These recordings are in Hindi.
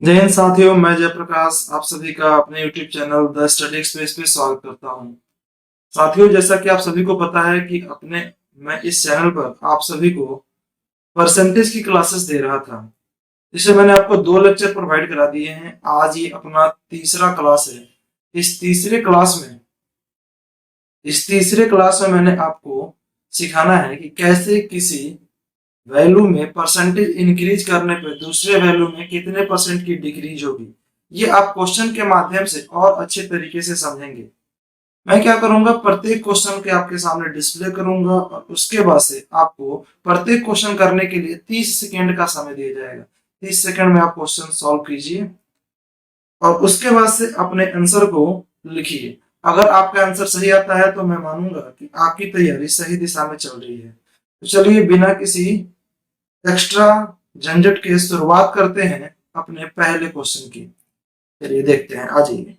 जय हिंद साथियों, मैं जयप्रकाश आप सभी का अपने YouTube channel the study express पे स्वागत करता हूं। साथियों, जैसा कि आप सभी को पता है कि मैं इस चैनल पर आप सभी को परसेंटेज की क्लासेस दे रहा था, जिसे मैंने आपको 2 लेक्चर प्रोवाइड करा दिए हैं। आज ये अपना तीसरा क्लास है। इस तीसरे क्लास में मैंने आपको सिखाना है कि कैसे किसी वैल्यू में परसेंटेज इंक्रीज करने पे दूसरे वैल्यू में कितने परसेंट की डिक्रीज होगी। ये आप क्वेश्चन के माध्यम से और अच्छे तरीके से समझेंगे। मैं क्या करूंगा, प्रत्येक क्वेश्चन के आपके सामने डिस्प्ले करूंगा और उसके बाद से आपको प्रत्येक क्वेश्चन करने के लिए 30 सेकेंड का समय दिया जाएगा। 30 सेकेंड में आप क्वेश्चन सॉल्व कीजिए और उसके बाद से अपने आंसर को लिखिए। अगर आपका आंसर सही आता है तो मैं मानूंगा कि आपकी तैयारी सही दिशा में चल रही है। तो चलिए, बिना किसी एक्स्ट्रा झंझट के शुरुआत करते हैं अपने पहले क्वेश्चन की। चलिए देखते हैं, आ जाइए।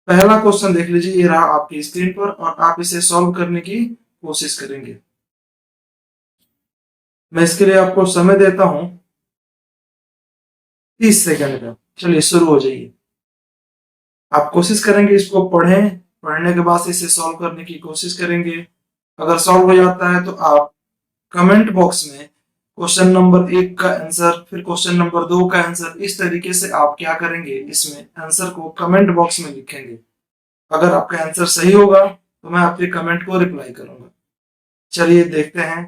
पहला क्वेश्चन देख लीजिए, ये रहा आपकी स्क्रीन पर और आप इसे सॉल्व करने की कोशिश करेंगे। मैं इसके लिए आपको समय देता हूं 30 सेकंड का। चलिए शुरू हो जाइए। आप कोशिश करेंगे, इसको पढ़ें, पढ़ने के बाद इसे सॉल्व करने की कोशिश करेंगे। अगर सॉल्व हो जाता है तो आप कमेंट बॉक्स में क्वेश्चन नंबर 1 का आंसर, फिर क्वेश्चन नंबर 2 का आंसर, इस तरीके से आप क्या करेंगे, इसमें आंसर को कमेंट बॉक्स में लिखेंगे। अगर आपका आंसर सही होगा तो मैं आपके कमेंट को रिप्लाई करूंगा। चलिए देखते हैं।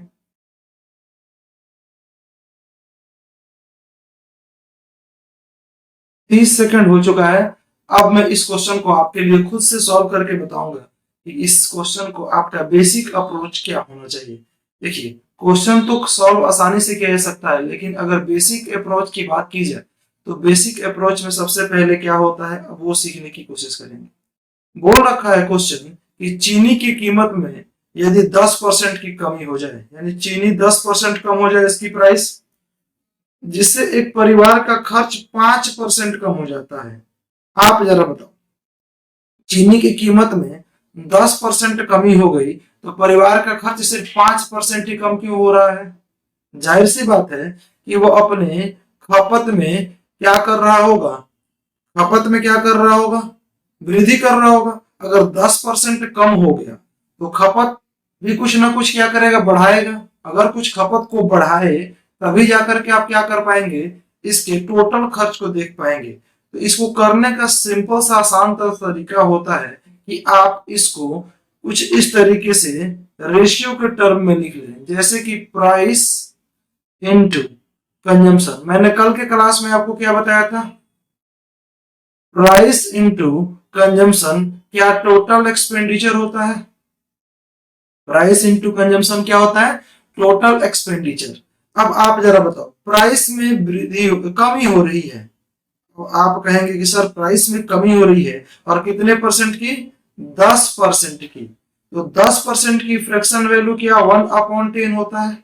30 सेकंड हो चुका है। अब मैं इस क्वेश्चन को आपके लिए खुद से सॉल्व करके बताऊंगा कि इस क्वेश्चन को आपका बेसिक अप्रोच क्या होना चाहिए। देखिए, क्वेश्चन तो सॉल्व आसानी से किया जा सकता है, लेकिन अगर बेसिक अप्रोच की बात की जाए तो बेसिक अप्रोच में सबसे पहले क्या होता है, अब वो सीखने की कोशिश करेंगे। बोल रखा है क्वेश्चन कि चीनी की कीमत में यदि 10% की कमी हो जाए, यानी चीनी 10% कम हो जाए इसकी प्राइस, जिससे एक परिवार का खर्च 5% कम हो जाता है। आप जरा बताओ, चीनी की कीमत में 10% कमी हो गई तो परिवार का खर्च सिर्फ 5% ही कम क्यों हो रहा है? जाहिर सी बात है कि वो अपने खपत में क्या कर रहा होगा, खपत में क्या कर रहा होगा, वृद्धि कर रहा होगा। अगर 10% कम हो गया तो खपत भी कुछ ना कुछ क्या करेगा, बढ़ाएगा। अगर कुछ खपत को बढ़ाए तभी जाकर के आप क्या कर पाएंगे, इसके टोटल खर्च को देख पाएंगे। तो इसको करने का सिंपल सा आसान तरीका होता है कि आप इसको कुछ इस तरीके से रेशियो के टर्म में लिख लें, जैसे कि प्राइस इनटू कंजम्पशन। मैंने कल के क्लास में आपको क्या बताया था, प्राइस इनटू कंजम्पशन क्या टोटल एक्सपेंडिचर होता है? प्राइस इनटू कंजम्पशन क्या होता है? Total expenditure. अब आप जरा बताओ, प्राइस में वृद्धि कमी हो रही है तो आप कहेंगे कि सर प्राइस में कमी हो रही है और कितने परसेंट की, 10% की। तो 10% की फ्रैक्शन वैल्यू क्या 1/10 होता है?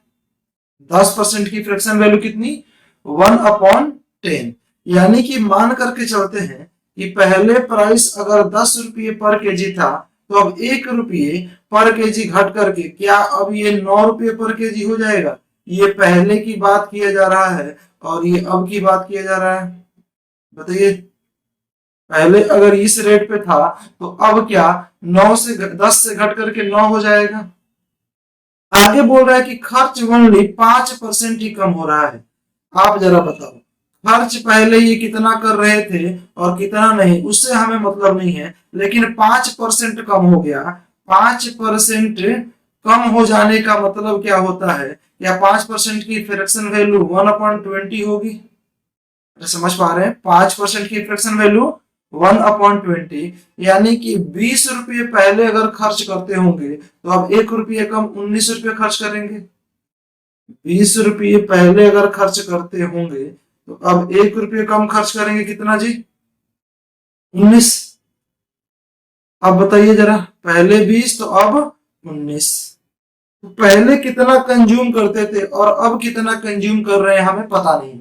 10% की फ्रैक्शन वैल्यू कितनी, 1/10। यानी कि मान करके चलते हैं कि पहले प्राइस अगर 10 रुपये पर केजी था तो अब 1 रुपये पर केजी घट करके क्या अब ये 9 रुपये पर केजी हो जाएगा? ये पहले की बात किया जा रहा है और ये अब की बात किया जा रहा है। बताइए, पहले अगर इस रेट पे था तो अब क्या 10 से घट करके 9 हो जाएगा? आगे बोल रहा है कि खर्च ओनली 5% ही कम हो रहा है। आप जरा बताओ, खर्च पहले ये कितना कर रहे थे और कितना नहीं, उससे हमें मतलब नहीं है, लेकिन 5% कम हो गया। 5% कम हो जाने का मतलब क्या होता है, या 5% की फ्रैक्शन वैल्यू 1/20 होगी। समझ पा रहे हैं? 5% की फ्रैक्शन वैल्यू 1/20, यानी कि 20 रुपये पहले अगर खर्च करते होंगे तो अब 1 रुपये कम 19 रुपये खर्च करेंगे। 20 रुपये पहले अगर खर्च करते होंगे तो अब 1 रुपये कम खर्च करेंगे, कितना जी, 19। अब बताइए जरा, पहले 20 तो अब 19। तो पहले कितना कंज्यूम करते थे और अब कितना कंज्यूम कर रहे हैं हमें पता नहीं।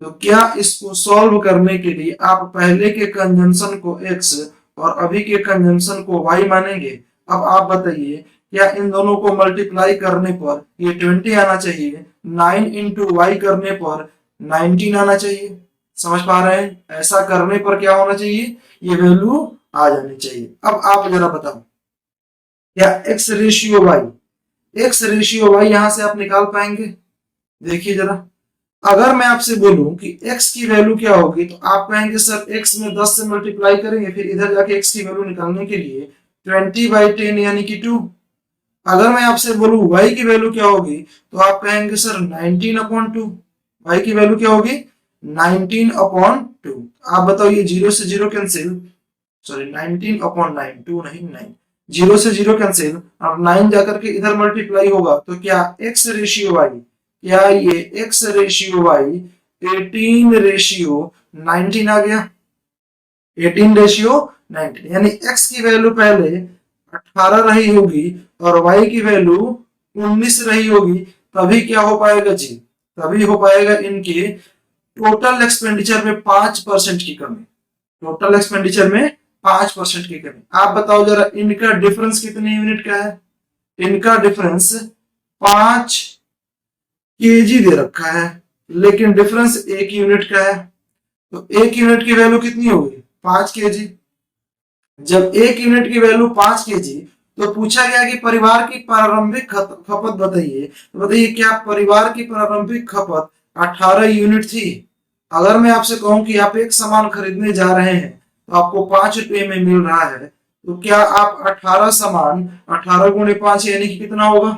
तो क्या इसको सॉल्व करने के लिए आप पहले के कंजम्पशन को x और अभी के कंजम्पशन को y मानेंगे? अब आप बताइए, क्या इन दोनों को मल्टीप्लाई करने पर ये 20 आना चाहिए, 9 इंटू वाई करने पर 19 आना चाहिए। समझ पा रहे हैं? ऐसा करने पर क्या होना चाहिए, ये वैल्यू आ जानी चाहिए। अब आप जरा बताओ, क्या एक्स रेशियो वाई यहां से आप निकाल पाएंगे? देखिए जरा, अगर मैं आपसे बोलूं कि x की वैल्यू क्या होगी, तो आप कहेंगे सर x में 10 से मल्टीप्लाई करेंगे, फिर इधर जाके x की वैल्यू निकालने के लिए 20/10 यानी कि 2। अगर मैं आपसे बोलूं y की वैल्यू क्या होगी, तो आप कहेंगे सर 19/2। y की वैल्यू क्या होगी? 19/2। आप बताओ, ये 0 से 0 कैंसिल, सॉरी 19/9, 2 नहीं 9, 0 से 0 कैंसिल, और 9 जाकर के इधर मल्टीप्लाई होगा, तो क्या x रेशियो y, क्या ये x रेशियो y 18/19 आ गया? 18/19, यानी x की वैल्यू पहले 18 रही होगी और y की वैल्यू 19 रही होगी, तभी क्या हो पाएगा जी, तभी हो पाएगा इनके टोटल एक्सपेंडिचर में 5% की कमी। टोटल एक्सपेंडिचर में 5% की कमी। आप बताओ जरा, इनका डिफरेंस कितने यूनिट का है? इनका डिफरेंस 5 केजी दे रखा है, लेकिन डिफरेंस 1 यूनिट का है। तो 1 यूनिट की वैल्यू कितनी होगी? 5 केजी। जब 1 यूनिट की वैल्यू 5 केजी, तो पूछा गया कि परिवार की प्रारंभिक खपत बताइए। तो बताइए, क्या परिवार की प्रारंभिक खपत 18 यूनिट थी? अगर मैं आपसे कहूं कि आप एक सामान खरीदने जा रहे हैं, तो आपको 5 रुपए में मिल रहा है, तो क्या आप 18 सामान 18 गुणे 5 यानी कि कितना होगा?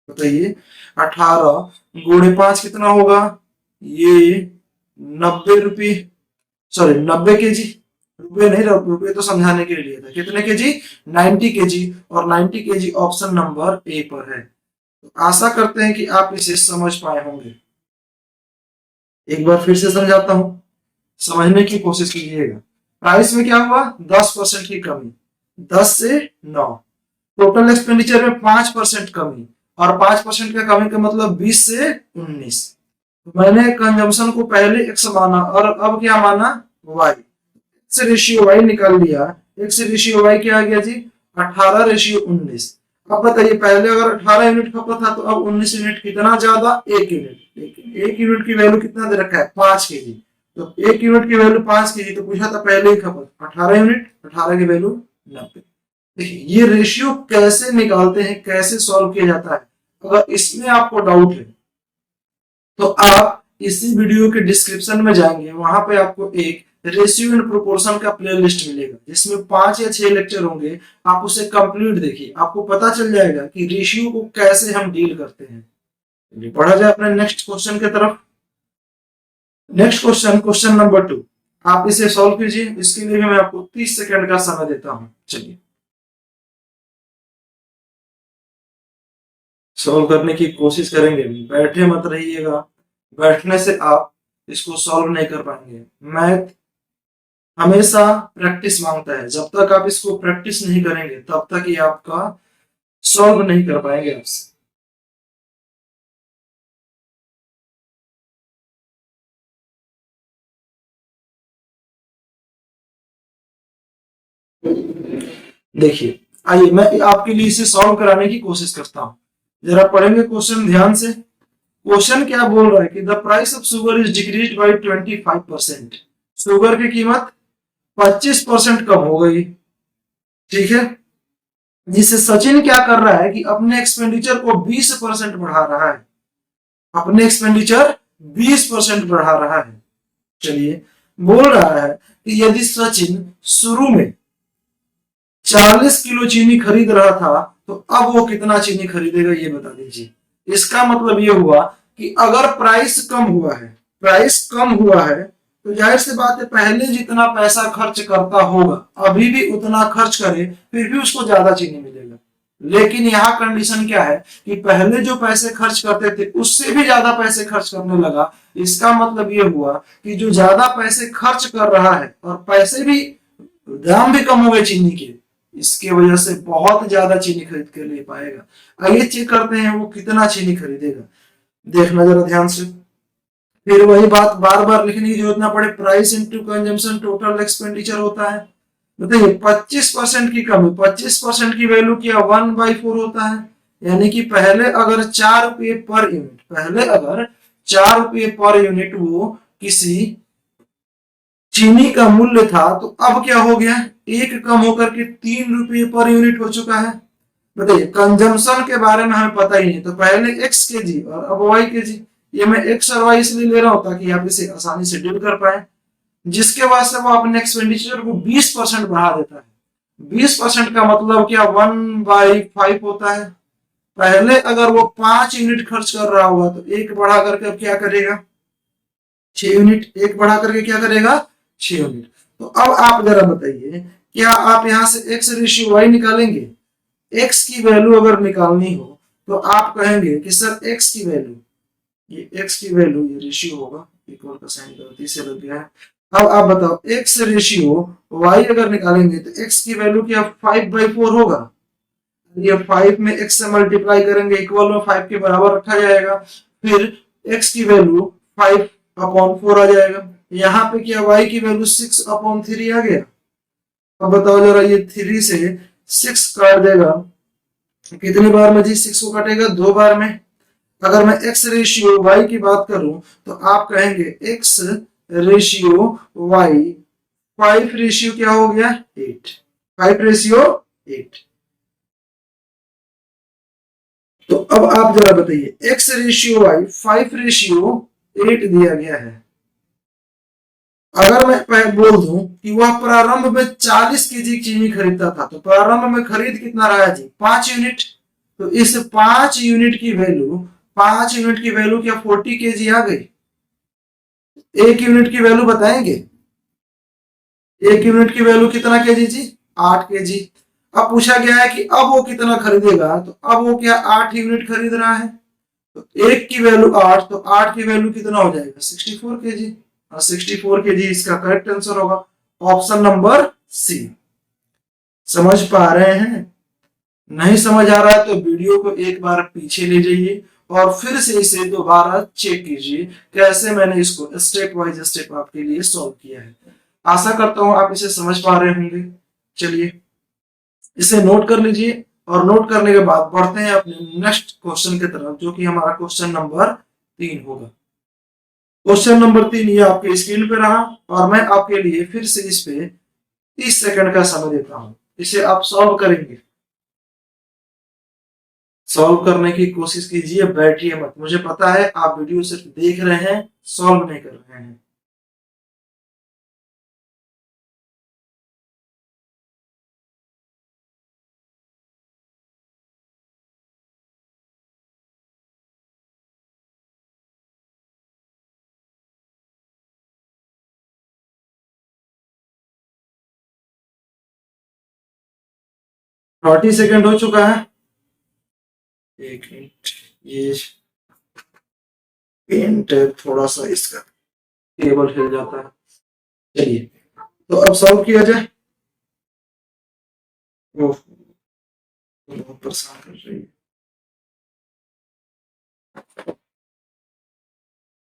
बताइए, 18 गुणे 5 कितना होगा? ये 90 रुपये, सॉरी 90 केजी। रुपये नहीं, रुपये तो समझाने के लिए लिया था। कितने केजी? 90 केजी। और 90 केजी ऑप्शन नंबर ए पर है। तो आशा करते हैं कि आप इसे समझ पाए होंगे। एक बार फिर से समझाता हूं, समझने की कोशिश कीजिएगा। प्राइस में क्या हुआ? 10% की कमी, 10 से 9। टोटल एक्सपेंडिचर में 5% कमी, और 5% का कमी का मतलब 20 से 19। तो मैंने कंजम्पशन को पहले x माना और अब क्या माना? y। x रेशियो y निकाल लिया। x रेशियो y क्या आ गया जी? 18/19। अब बताइए, पहले अगर 18 यूनिट खपत था, तो अब 19 यूनिट, कितना ज्यादा? 1 यूनिट। लेकिन 1 यूनिट की वैल्यू कितना दे रखा है? 5 केजी। तो 1 यूनिट की वैल्यू 5 केजी, तो पूछा था पहले ही खपत 18 यूनिट, 18 की वैल्यू 90। देखिए, ये रेशियो कैसे निकालते हैं, कैसे सॉल्व किया जाता है, अगर इसमें आपको डाउट है, तो आप इसी वीडियो के डिस्क्रिप्शन में जाएंगे, वहां पे आपको एक रेशियो एंड प्रोपोर्शन का प्लेलिस्ट मिलेगा, जिसमें 5 या 6 लेक्चर होंगे। आप उसे कंप्लीट देखिए, आपको पता चल जाएगा कि रेशियो को कैसे हम डील करते हैं। पढ़ा जाए अपने नेक्स्ट क्वेश्चन की तरफ। Next question, question number 2। आप इसे सॉल्व कीजिए। इसके लिए मैं आपको 30 सेकंड का समय देता हूं। चलिए, सॉल्व करने की कोशिश करेंगे, बैठे मत रहिएगा। बैठने से आप इसको सॉल्व नहीं कर पाएंगे। मैथ हमेशा प्रैक्टिस मांगता है। जब तक आप इसको प्रैक्टिस नहीं करेंगे, तब तक ये आपका सॉल्व नहीं कर पाएंगे आपसे। देखिए, आइए मैं आपके लिए इसे सॉल्व कराने की कोशिश करता हूं। जरा पढ़ेंगे क्वेश्चन ध्यान से। क्वेश्चन क्या बोल रहा है कि the price of sugar is decrease by 25%। Sugar की कीमत 25% कम हो गई। ठीक है, जिससे सचिन क्या कर रहा है कि अपने एक्सपेंडिचर को 20% बढ़ा रहा है। अपने एक्सपेंडिचर 20% बढ़ा रहा है। चलिए, बोल रहा है कि यदि सचिन शुरू में 40 किलो चीनी खरीद रहा था, तो अब वो कितना चीनी खरीदेगा, ये बता दीजिए। इसका मतलब ये हुआ कि अगर प्राइस कम हुआ है, प्राइस कम हुआ है, तो जाहिर सी बात है पहले जितना पैसा खर्च करता होगा, अभी भी उतना खर्च करे, फिर भी उसको ज्यादा चीनी मिलेगा। लेकिन यहाँ कंडीशन क्या है कि पहले जो पैसे खर्च करते थे, उससे भी ज्यादा पैसे खर्च करने लगा। इसका मतलब ये हुआ कि जो ज्यादा पैसे खर्च कर रहा है, और पैसे भी, दाम भी कम हो गए चीनी के, इसके वजह से बहुत ज्यादा चीनी खरीद कर ले पाएगा। आइए चेक करते हैं वो कितना चीनी खरीदेगा। देखना जरा ध्यान से। फिर वही बात बार बार लिखने की जरूरत ना पड़े। Price into consumption total expenditure होता है। बताइए, 25% की कमी, 25% की वैल्यू क्या 1/4 होता है। यानी कि पहले अगर 4 रुपये पर यूनिट, पहले अगर ₹4 पर यूनिट वो किसी चीनी का मूल्य था, तो अब क्या हो गया, एक कम होकर के ₹3 पर यूनिट हो चुका है। बताइए, कंजम्पशन के बारे में हमें पता ही नहीं, तो पहले x केजी और अब y केजी। ये मैं x और y इसलिए ले रहा हूं ताकि आप इसे आसानी से डील कर पाए, जिसके बाद से वो अपने एक्सपेंडिचर को 20% बढ़ा देता है। 20% का मतलब क्या, 1/5 होता है। पहले अगर वो 5 यूनिट खर्च कर रहा होगा तो एक बढ़ा करके अब क्या करेगा, 6 यूनिट। एक बढ़ा करके क्या करेगा, 6 यूनिट। तो अब आप जरा बताइए, क्या आप यहां से x रेशियो y निकालेंगे? x की वैल्यू अगर निकालनी हो तो आप कहेंगे कि सर x की वैल्यू, ये x की वैल्यू, ये रेशियो होगा, इक्वल का साइन गलती से लग गया है। अब आप बताओ, x रेशियो y अगर निकालेंगे तो x की वैल्यू क्या 5/4 होगा। ये 5 में x से मल्टीप्लाई करेंगे, इक्वल में 5 के बराबर रखा जाएगा, फिर x की वैल्यू 5/4 आ जाएगा। यहाँ पे क्या y की वैल्यू 6/3 आ गया। अब बताओ जरा, ये 3 से 6 काट देगा कितनी बार में जी, 6 को काटेगा 2 बार में। अगर मैं x रेशियो y की बात करूं तो आप कहेंगे x रेशियो y, 5 रेशियो क्या हो गया 8, 5 रेशियो 8। तो अब आप जरा बताइए, x रेशियो y 5 रेशियो 8 दिया गया है। अगर मैं बोल दूं कि वह प्रारंभ में 40 केजी चीनी खरीदता था, तो प्रारंभ में खरीद कितना रहा जी, 5 यूनिट। तो इस 5 यूनिट की वैल्यू, 5 यूनिट की वैल्यू क्या 40 केजी आ गई। एक यूनिट की वैल्यू बताएंगे, एक यूनिट की वैल्यू कितना केजी जी, 8 केजी। अब पूछा गया है कि अब वो कितना खरीदेगा, तो अब वो क्या 8 यूनिट खरीद रहा है, तो एक की वैल्यू 8, तो 8 की वैल्यू कितना हो जाएगा 64 केजी, और 64 केजी इसका करेक्ट आंसर होगा, ऑप्शन नंबर सी। समझ पा रहे हैं? नहीं समझ आ रहा है तो वीडियो को एक बार पीछे ले जाइए और फिर से इसे दोबारा चेक कीजिए कैसे मैंने इसको स्टेप वाइज स्टेप आपके लिए सॉल्व किया है। आशा करता हूं आप इसे समझ पा रहे होंगे। चलिए इसे नोट कर लीजिए और नोट करने के बाद बढ़ते हैं अपने नेक्स्ट क्वेश्चन की तरफ, जो कि हमारा क्वेश्चन नंबर 3 होगा। क्वेश्चन नंबर 3 ये आपके स्क्रीन पे रहा और मैं आपके लिए फिर से इस पे 30 सेकंड का समय देता हूं, इसे आप सॉल्व करेंगे। सॉल्व करने की कोशिश कीजिए, बैठिए मत। मुझे पता है आप वीडियो सिर्फ देख रहे हैं, सॉल्व नहीं कर रहे हैं। फोर्टी सेकंड हो चुका है। एक मिनट, ये पेन टैब थोड़ा सा इसका टेबल हिल जाता है। चलिए तो अब सॉल्व किया जाए। ओह, बहुत परेशान कर रही है,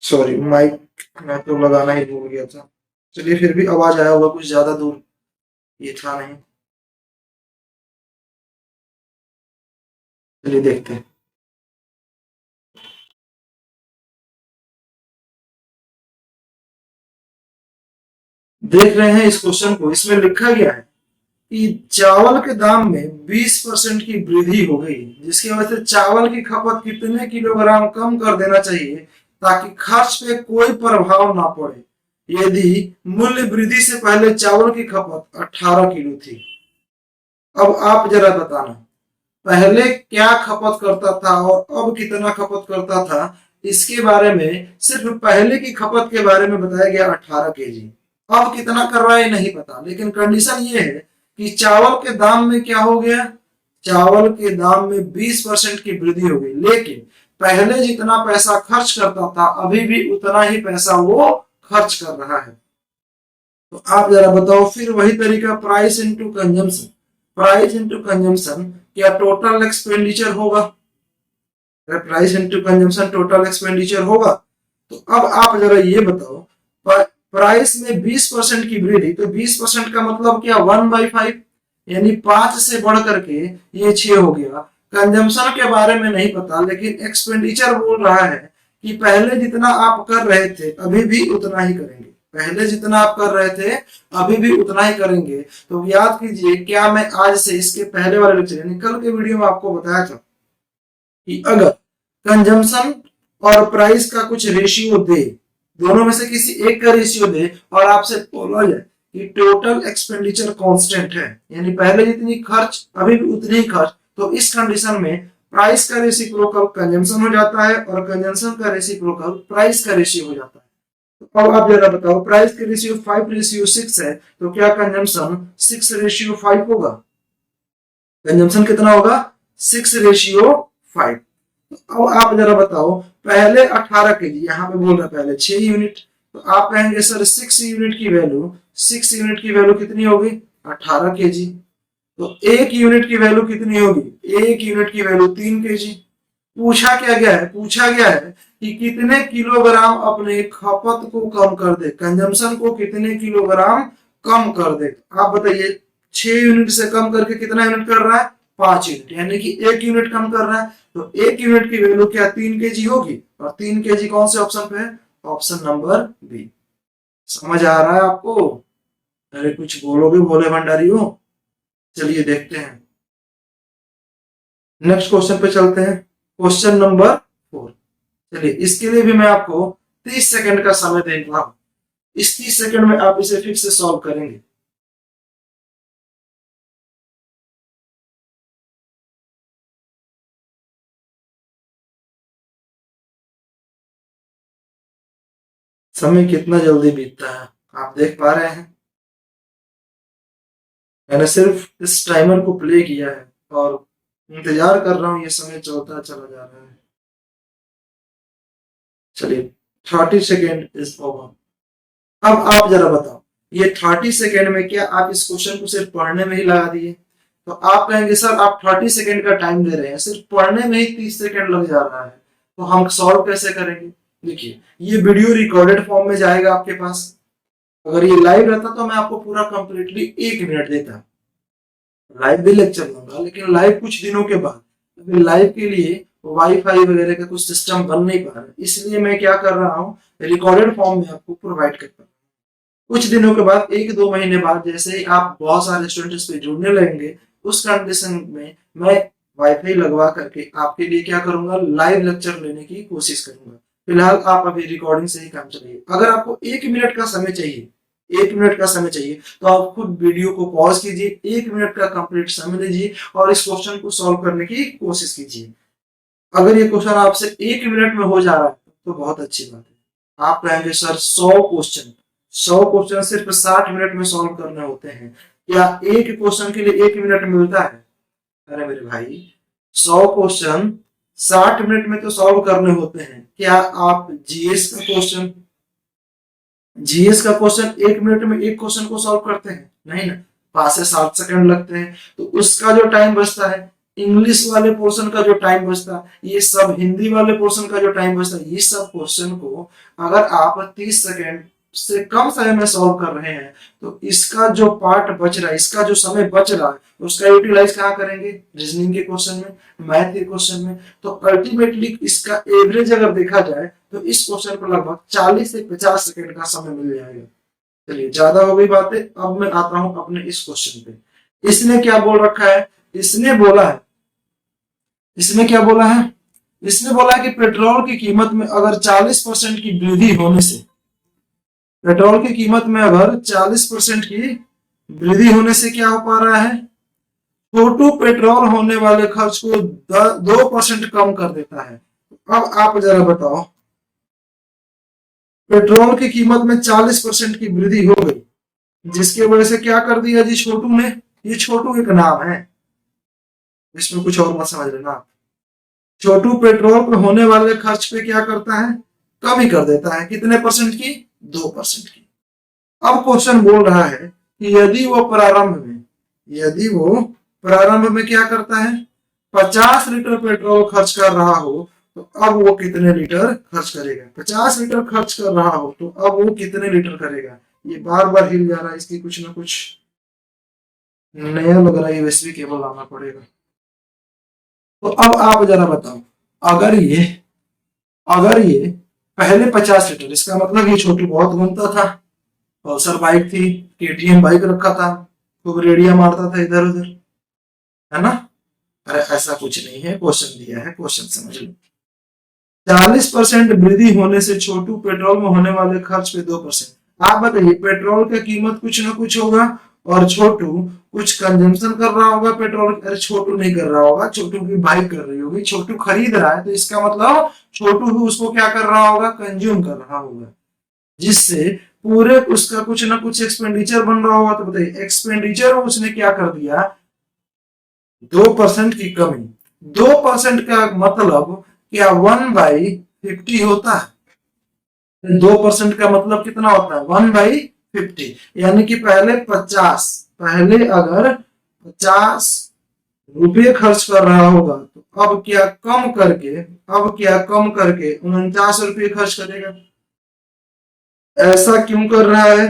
सॉरी माइक मैं तो लगाना ही भूल गया था। चलिए फिर भी आवाज आया होगा, कुछ ज्यादा दूर ये था नहीं। चलिए देखते हैं। देख रहे हैं इस क्वेश्चन को, इसमें लिखा गया है कि चावल के दाम में 20% की वृद्धि हो गई, जिसकी वजह से चावल की खपत कितने किलोग्राम कम कर देना चाहिए ताकि खर्च पे कोई प्रभाव ना पड़े। यदि मूल्य वृद्धि से पहले चावल की खपत 18 किलो थी। अब आप जरा बताना, पहले क्या खपत करता था और अब कितना खपत करता था, इसके बारे में सिर्फ पहले की खपत के बारे में बताया गया 18 केजी। अब कितना कर रहा है नहीं पता, लेकिन कंडीशन ये है कि चावल के दाम में क्या हो गया, चावल के दाम में 20% की वृद्धि हो गई, लेकिन पहले जितना पैसा खर्च करता था अभी भी उतना ही पैसा वो खर्च कर रहा है। तो आप जरा बताओ, फिर वही तरीका, price into consumption. Price into consumption क्या टोटल एक्सपेंडिचर होगा? अगर price into consumption total expenditure होगा तो अब आप जरा ये बताओ, प्राइस में 20% की वृद्धि, तो 20% का मतलब क्या 1/5, यानी 5 से बढ़ करके ये 6 हो गया। कंजम्पशन के बारे में नहीं पता, लेकिन एक्सपेंडिचर बोल रहा है कि पहले जितना आप कर रहे थे अभी भी उतना ही करेंगे, पहले जितना आप कर रहे थे अभी भी उतना ही करेंगे। तो याद कीजिए, क्या मैं आज से इसके पहले वाले लेक्चर यानी कल के वीडियो में आपको बताया था कि अगर कंजम्पशन और प्राइस का कुछ रेशियो दे, दोनों में से किसी एक का रेशियो दे और आपसे बोला जाए कि टोटल एक्सपेंडिचर कांस्टेंट है, यानी पहले जितनी खर्च अभी भी उतनी ही खर्च, तो इस कंडीशन में प्राइस का रेसिप्रोकल कंजम्पशन हो जाता है और कंजम्पशन का रेसिप्रोकल प्राइस का रेशियो हो जाता है। तो अब आप जरा बताओ, प्राइस का रेशियो 5:6 है, तो क्या कंजम्पशन 6:5 होगा? कंजम्पशन कितना होगा? 6:5। अब आप जरा बताओ, पहले 18 केजी, यहाँ पे बोल रहा पहले 6 यूनिट, तो आप कहेंगे सर 6 यूनिट की वैल्यू, 6 यूनिट की वैल्यू कितनी होगी? 18 केजी। तो 1 यूनिट की वैल्यू कितनी होगी? 1 यूनिट की वैल्यू 3 केजी। पूछा क्या गया है? पूछा गया है कि कितने किलोग्राम अपने खपत को कम कर दे, कंजम्पशन को कितने किलोग्राम कम कर दे। आप बताइए, 6 यूनिट से कम करके कितना यूनिट कर रहा है? 5 यूनिट, यानी कि 1 यूनिट कम कर रहा है। तो 1 यूनिट की वैल्यू क्या 3 केजी होगी? और 3 केजी कौन से ऑप्शन पे है? Option number B. समझ आ रहा है आपको? अरे कुछ बोलोगे भोले भंडारी हो। चलिए देखते हैं, नेक्स्ट क्वेश्चन पे चलते हैं, क्वेश्चन नंबर 4। चलिए, इसके लिए भी मैं आपको 30 सेकंड का समय दे रहा हूं। इस 30 सेकंड में आप इसे फिर से सॉल्व करेंगे। समय कितना जल्दी बीतता है, आप देख पा रहे हैं? मैंने सिर्फ इस टाइमर को प्ले किया है और इंतजार कर रहा हूं, ये समय चलता चला जा रहा है। चलिए, 30 सेकेंड इज ओवर। अब आप जरा बताओ, ये 30 सेकेंड में क्या आप इस क्वेश्चन को सिर्फ पढ़ने में ही लगा दिए? तो आप कहेंगे सर आप 30 सेकेंड का टाइम दे रहे हैं, सिर्फ पढ़ने में ही 30 सेकेंड लग जा रहा है, तो हम सॉल्व कैसे करेंगे? देखिए, ये वीडियो रिकॉर्डेड फॉर्म में जाएगा आपके पास। अगर ये लाइव रहता तो मैं आपको पूरा कंप्लीटली 1 मिनट देता, लाइव भी लेक्चर लूंगा, लेकिन लाइव कुछ दिनों के बाद, अभी लाइव के लिए वाईफाई वगैरह का कुछ सिस्टम बन नहीं पा रहा है, इसलिए मैं क्या कर रहा हूँ, रिकॉर्डेड फॉर्म में आपको प्रोवाइड करता हूँ। कुछ दिनों के बाद, 1-2 महीने बाद, जैसे ही आप बहुत सारे स्टूडेंट्स पे जुड़ने लगेंगे, उस कंडीशन में मैं वाईफाई लगवा करके आपके लिए क्या करूंगा, लाइव लेक्चर लेने की कोशिश करूंगा। फिलहाल आप अभी रिकॉर्डिंग से ही काम चलाइए। अगर आपको 1 मिनट का समय चाहिए, 1 मिनट का समय चाहिए, तो आप खुद वीडियो को पॉज कीजिए, 1 मिनट का कंप्लीट समय लीजिए और इस क्वेश्चन को सॉल्व करने की कोशिश कीजिए। अगर ये क्वेश्चन आपसे 1 मिनट में हो जा रहा है तो बहुत अच्छी बात है। आप कहेंगे सर 100 क्वेश्चन सिर्फ 60 मिनट में सॉल्व करने होते हैं, क्या एक क्वेश्चन के लिए 1 मिनट मिलता है? अरे मेरे भाई, 100 क्वेश्चन 60 मिनट में तो सॉल्व करने होते हैं। क्या आप जीएस का क्वेश्चन 1 मिनट में एक क्वेश्चन को सॉल्व करते हैं? नहीं ना, 5 से 7 सेकंड लगते हैं। तो उसका जो टाइम बचता है, इंग्लिश वाले पोर्शन का जो टाइम बचता है, ये सब हिंदी वाले पोर्शन का जो टाइम बचता है, ये सब क्वेश्चन को अगर आप 30 सेकंड से कम समय में सॉल्व कर रहे हैं, तो इसका जो पार्ट बच रहा है, इसका जो समय बच रहा है, उसका यूटिलाइज कहाँ करेंगे? रीजनिंग के क्वेश्चन में, मैथ के क्वेश्चन में। तो अल्टीमेटली इसका एवरेज अगर देखा जाए तो इस क्वेश्चन पर लगभग 40 से 50 सेकंड का समय मिल जाएगा। चलिए, ज्यादा हो गई बातें, अब मैं आता हूं अपने इस क्वेश्चन पे। इसने क्या बोल रखा है? इसने क्या बोला है? इसने बोला है कि पेट्रोल की कीमत में अगर 40% की वृद्धि होने से, पेट्रोल की कीमत में अगर 40% की वृद्धि होने से क्या हो पा रहा है? छोटू पेट्रोल होने वाले खर्च को 2% कम कर देता है। अब आप जरा बताओ, पेट्रोल की कीमत में 40% की वृद्धि हो गई, जिसकी वजह से क्या कर दिया जी छोटू ने? ये छोटू एक नाम है, इसमें कुछ और मत समझ लेना। छोटू पेट्रोल पे होने वाले खर्च पे क्या करता है? कमी कर देता है। कितने परसेंट की? 2% की। अब क्वेश्चन बोल रहा है कि यदि वो प्रारंभ में क्या करता है? 50 लीटर पेट्रोल खर्च कर रहा हो, तो अब वो कितने लीटर खर्च करेगा? 50 लीटर खर्च कर रहा हो तो अब वो कितने लीटर करेगा? ये बार बार हिल जा रहा है, इसकी कुछ ना कुछ नया लग रहा है, यूएसबी केबल लाना पड़ेगा। तो अब आप जरा बताओ, अगर ये अगर ये पहले 50 लीटर, इसका मतलब ये छोटू बहुत घूमता था, पल्सर बाइक थी, केटीएम बाइक रखा था, खूब रेडिया मारता था इधर उधर, है ना। अरे ऐसा कुछ नहीं है, क्वेश्चन दिया है, क्वेश्चन समझ लो। 40% वृद्धि होने से छोटू पेट्रोल में होने वाले खर्च पे 2%। आप बताइए, पेट्रोल का कीमत कुछ ना कुछ होगा और छोटू कुछ कंजम्पशन कर रहा होगा पेट्रोल। अरे छोटू नहीं कर रहा होगा, छोटू की बाइक कर रही होगी, छोटू खरीद रहा है, तो इसका मतलब छोटू भी उसको क्या कर रहा होगा, कंज्यूम कर रहा होगा, जिससे पूरे उसका कुछ ना कुछ एक्सपेंडिचर बन रहा होगा। तो बताइए, एक्सपेंडिचर उसने क्या कर दिया, 2% की कमी। 2% का मतलब क्या 1/50 होता है? 2% का मतलब कितना होता है, 1/50। यानी कि पहले अगर 50 रुपये खर्च कर रहा होगा, तो अब क्या कम करके 49 रुपये खर्च करेगा। ऐसा क्यों कर रहा है?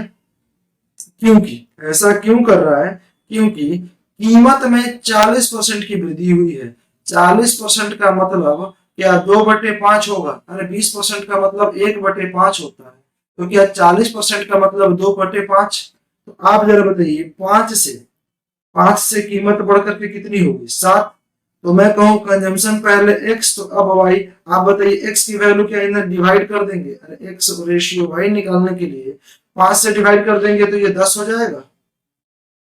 क्योंकि ऐसा क्यों कर रहा है, क्योंकि कीमत में 40% की वृद्धि हुई है। 40% का मतलब क्या 2/5 होगा? अरे 20% का मतलब 1/5 होता है, तो क्या 40% का मतलब 2/5? तो आप जरा बताइए, 5 से कीमत बढ़कर के कितनी होगी, 7। तो मैं कहूँ कंजम्पशन पहले x, तो अब y। आप बताइए x की वैल्यू क्या इन्हें डिवाइड कर देंगे? अरे x रेशियो y निकालने के लिए 5 से डिवाइड कर देंगे तो ये 10 हो जाएगा।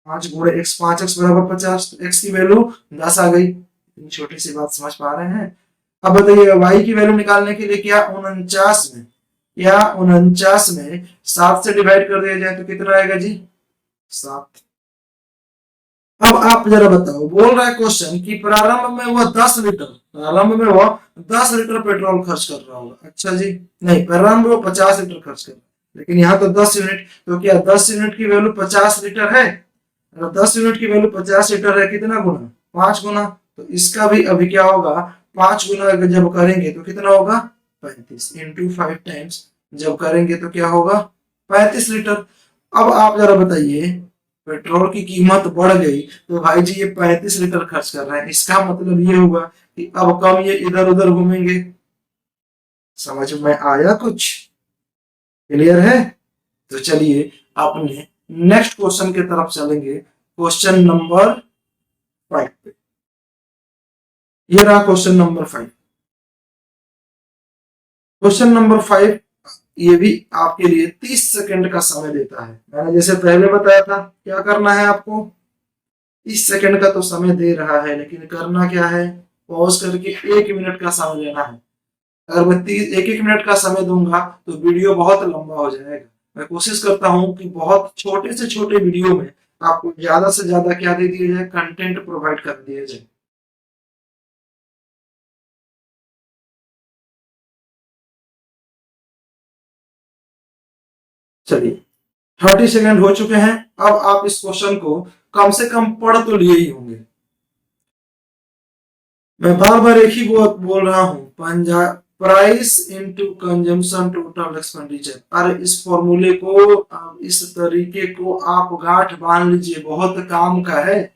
5 गुणे x, 5x बराबर 50, तो x की वैल्यू 10 आ गई। इतनी छोटी सी बात समझ पा रहे हैं? अब बताइए y की वैल्यू निकालने के लिए क्या 49 में 7 से डिवाइड कर दिया जाए तो कितना आएगा जी, 7। अब आप जरा बताओ, बोल रहा है क्वेश्चन कि प्रारंभ में वह 10 लीटर पेट्रोल खर्च कर रहा होगा। अच्छा जी, नहीं, प्रारंभ में वो 50 लीटर खर्च कर रहा है, लेकिन यहाँ तो 10 यूनिट, तो क्या 10 यूनिट की वैल्यू 50 लीटर है? अगर 10 यूनिट की वैल्यू 50 लीटर है, कितना गुना, 5 गुना। तो इसका भी अभी क्या होगा, 5 गुना जब करेंगे तो कितना होगा, 35 इंटू 5 टाइम्स जब करेंगे तो क्या होगा, 35 लीटर। अब आप जरा बताइए, पेट्रोल की कीमत बढ़ गई तो भाई जी ये 35 लीटर खर्च कर रहे हैं, इसका मतलब ये हुआ कि अब कम ये इधर उधर घूमेंगे। समझ में आया कुछ? क्लियर है? तो चलिए अपने नेक्स्ट क्वेश्चन की तरफ चलेंगे, क्वेश्चन नंबर 5 पे। ये रहा क्वेश्चन नंबर 5। क्वेश्चन नंबर 5 ये भी आपके लिए 30 सेकंड का समय देता है। मैंने जैसे पहले बताया था, क्या करना है आपको, 30 सेकंड का तो समय दे रहा है, लेकिन करना क्या है, पॉज करके 1 मिनट का समय लेना है। अगर मैं 1 1 मिनट का समय दूंगा तो वीडियो बहुत लंबा हो जाएगा। मैं कोशिश करता हूँ कि बहुत छोटे से छोटे वीडियो में आपको ज्यादा से ज्यादा क्या दे दिया जाए, कंटेंट प्रोवाइड कर दिया जाए। चलिए, 30 सेकंड हो चुके हैं। अब आप इस क्वेश्चन को कम से कम पढ़ तो लिए ही होंगे। मैं बार बार एक ही बोल रहा हूँ, Punjab price into consumption total expenditure. अरे इस फॉर्मूले को, इस तरीके को आप गांठ बांध लीजिए, बहुत काम का है,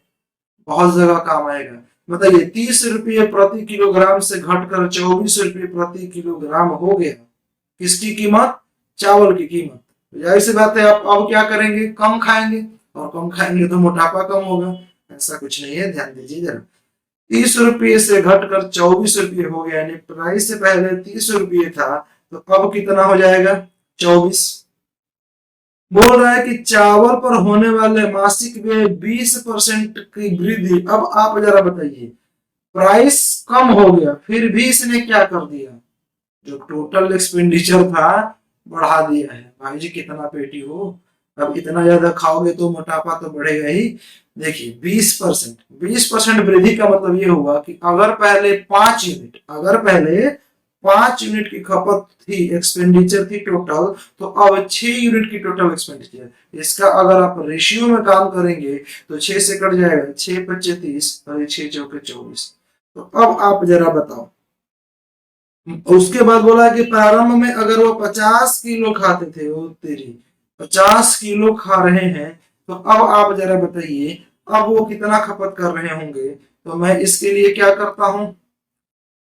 बहुत जगह काम आएगा। बताइए, 30 रुपये प्रति किलोग्राम से घटकर 24 रुपये प्रति किलोग्राम हो गया, किसकी कीमत, चावल की कीमत। तो जाहिर सी बात है, आप अब क्या करेंगे, कम खाएंगे, और कम खाएंगे तो मोटापा कम होगा। ऐसा कुछ नहीं है, ध्यान दीजिए जरा। 30 रुपये से घटकर 24 रुपये हो गया, यानी प्राइस से पहले 30 रुपये था, तो अब कितना हो जाएगा, 24। बोल रहा है कि चावल पर होने वाले मासिक व्यय 20% की वृद्धि। अब आप जरा बताइए, प्राइस कम हो गया, फिर भी इसने क्या कर दिया, जो टोटल एक्सपेंडिचर था बढ़ा दिया है। भाई जी कितना पेटी हो, अब इतना ज्यादा खाओगे तो मोटापा तो बढ़ेगा ही। देखिए 20% वृद्धि का मतलब ये हुआ कि अगर पहले 5 यूनिट की खपत थी, एक्सपेंडिचर थी टोटल, तो अब 6 यूनिट की टोटल एक्सपेंडिचर। इसका अगर आप रेशियो में काम करेंगे तो 6 से कट जाएगा, 6 × 5 = 30 और 6 × 4 = 24। तो अब आप जरा बताओ, उसके बाद बोला कि प्रारंभ में अगर वो 50 किलो खाते थे, वो तेरी 50 किलो खा रहे हैं, तो अब आप जरा बताइए अब वो कितना खपत कर रहे होंगे। तो मैं इसके लिए क्या करता हूं,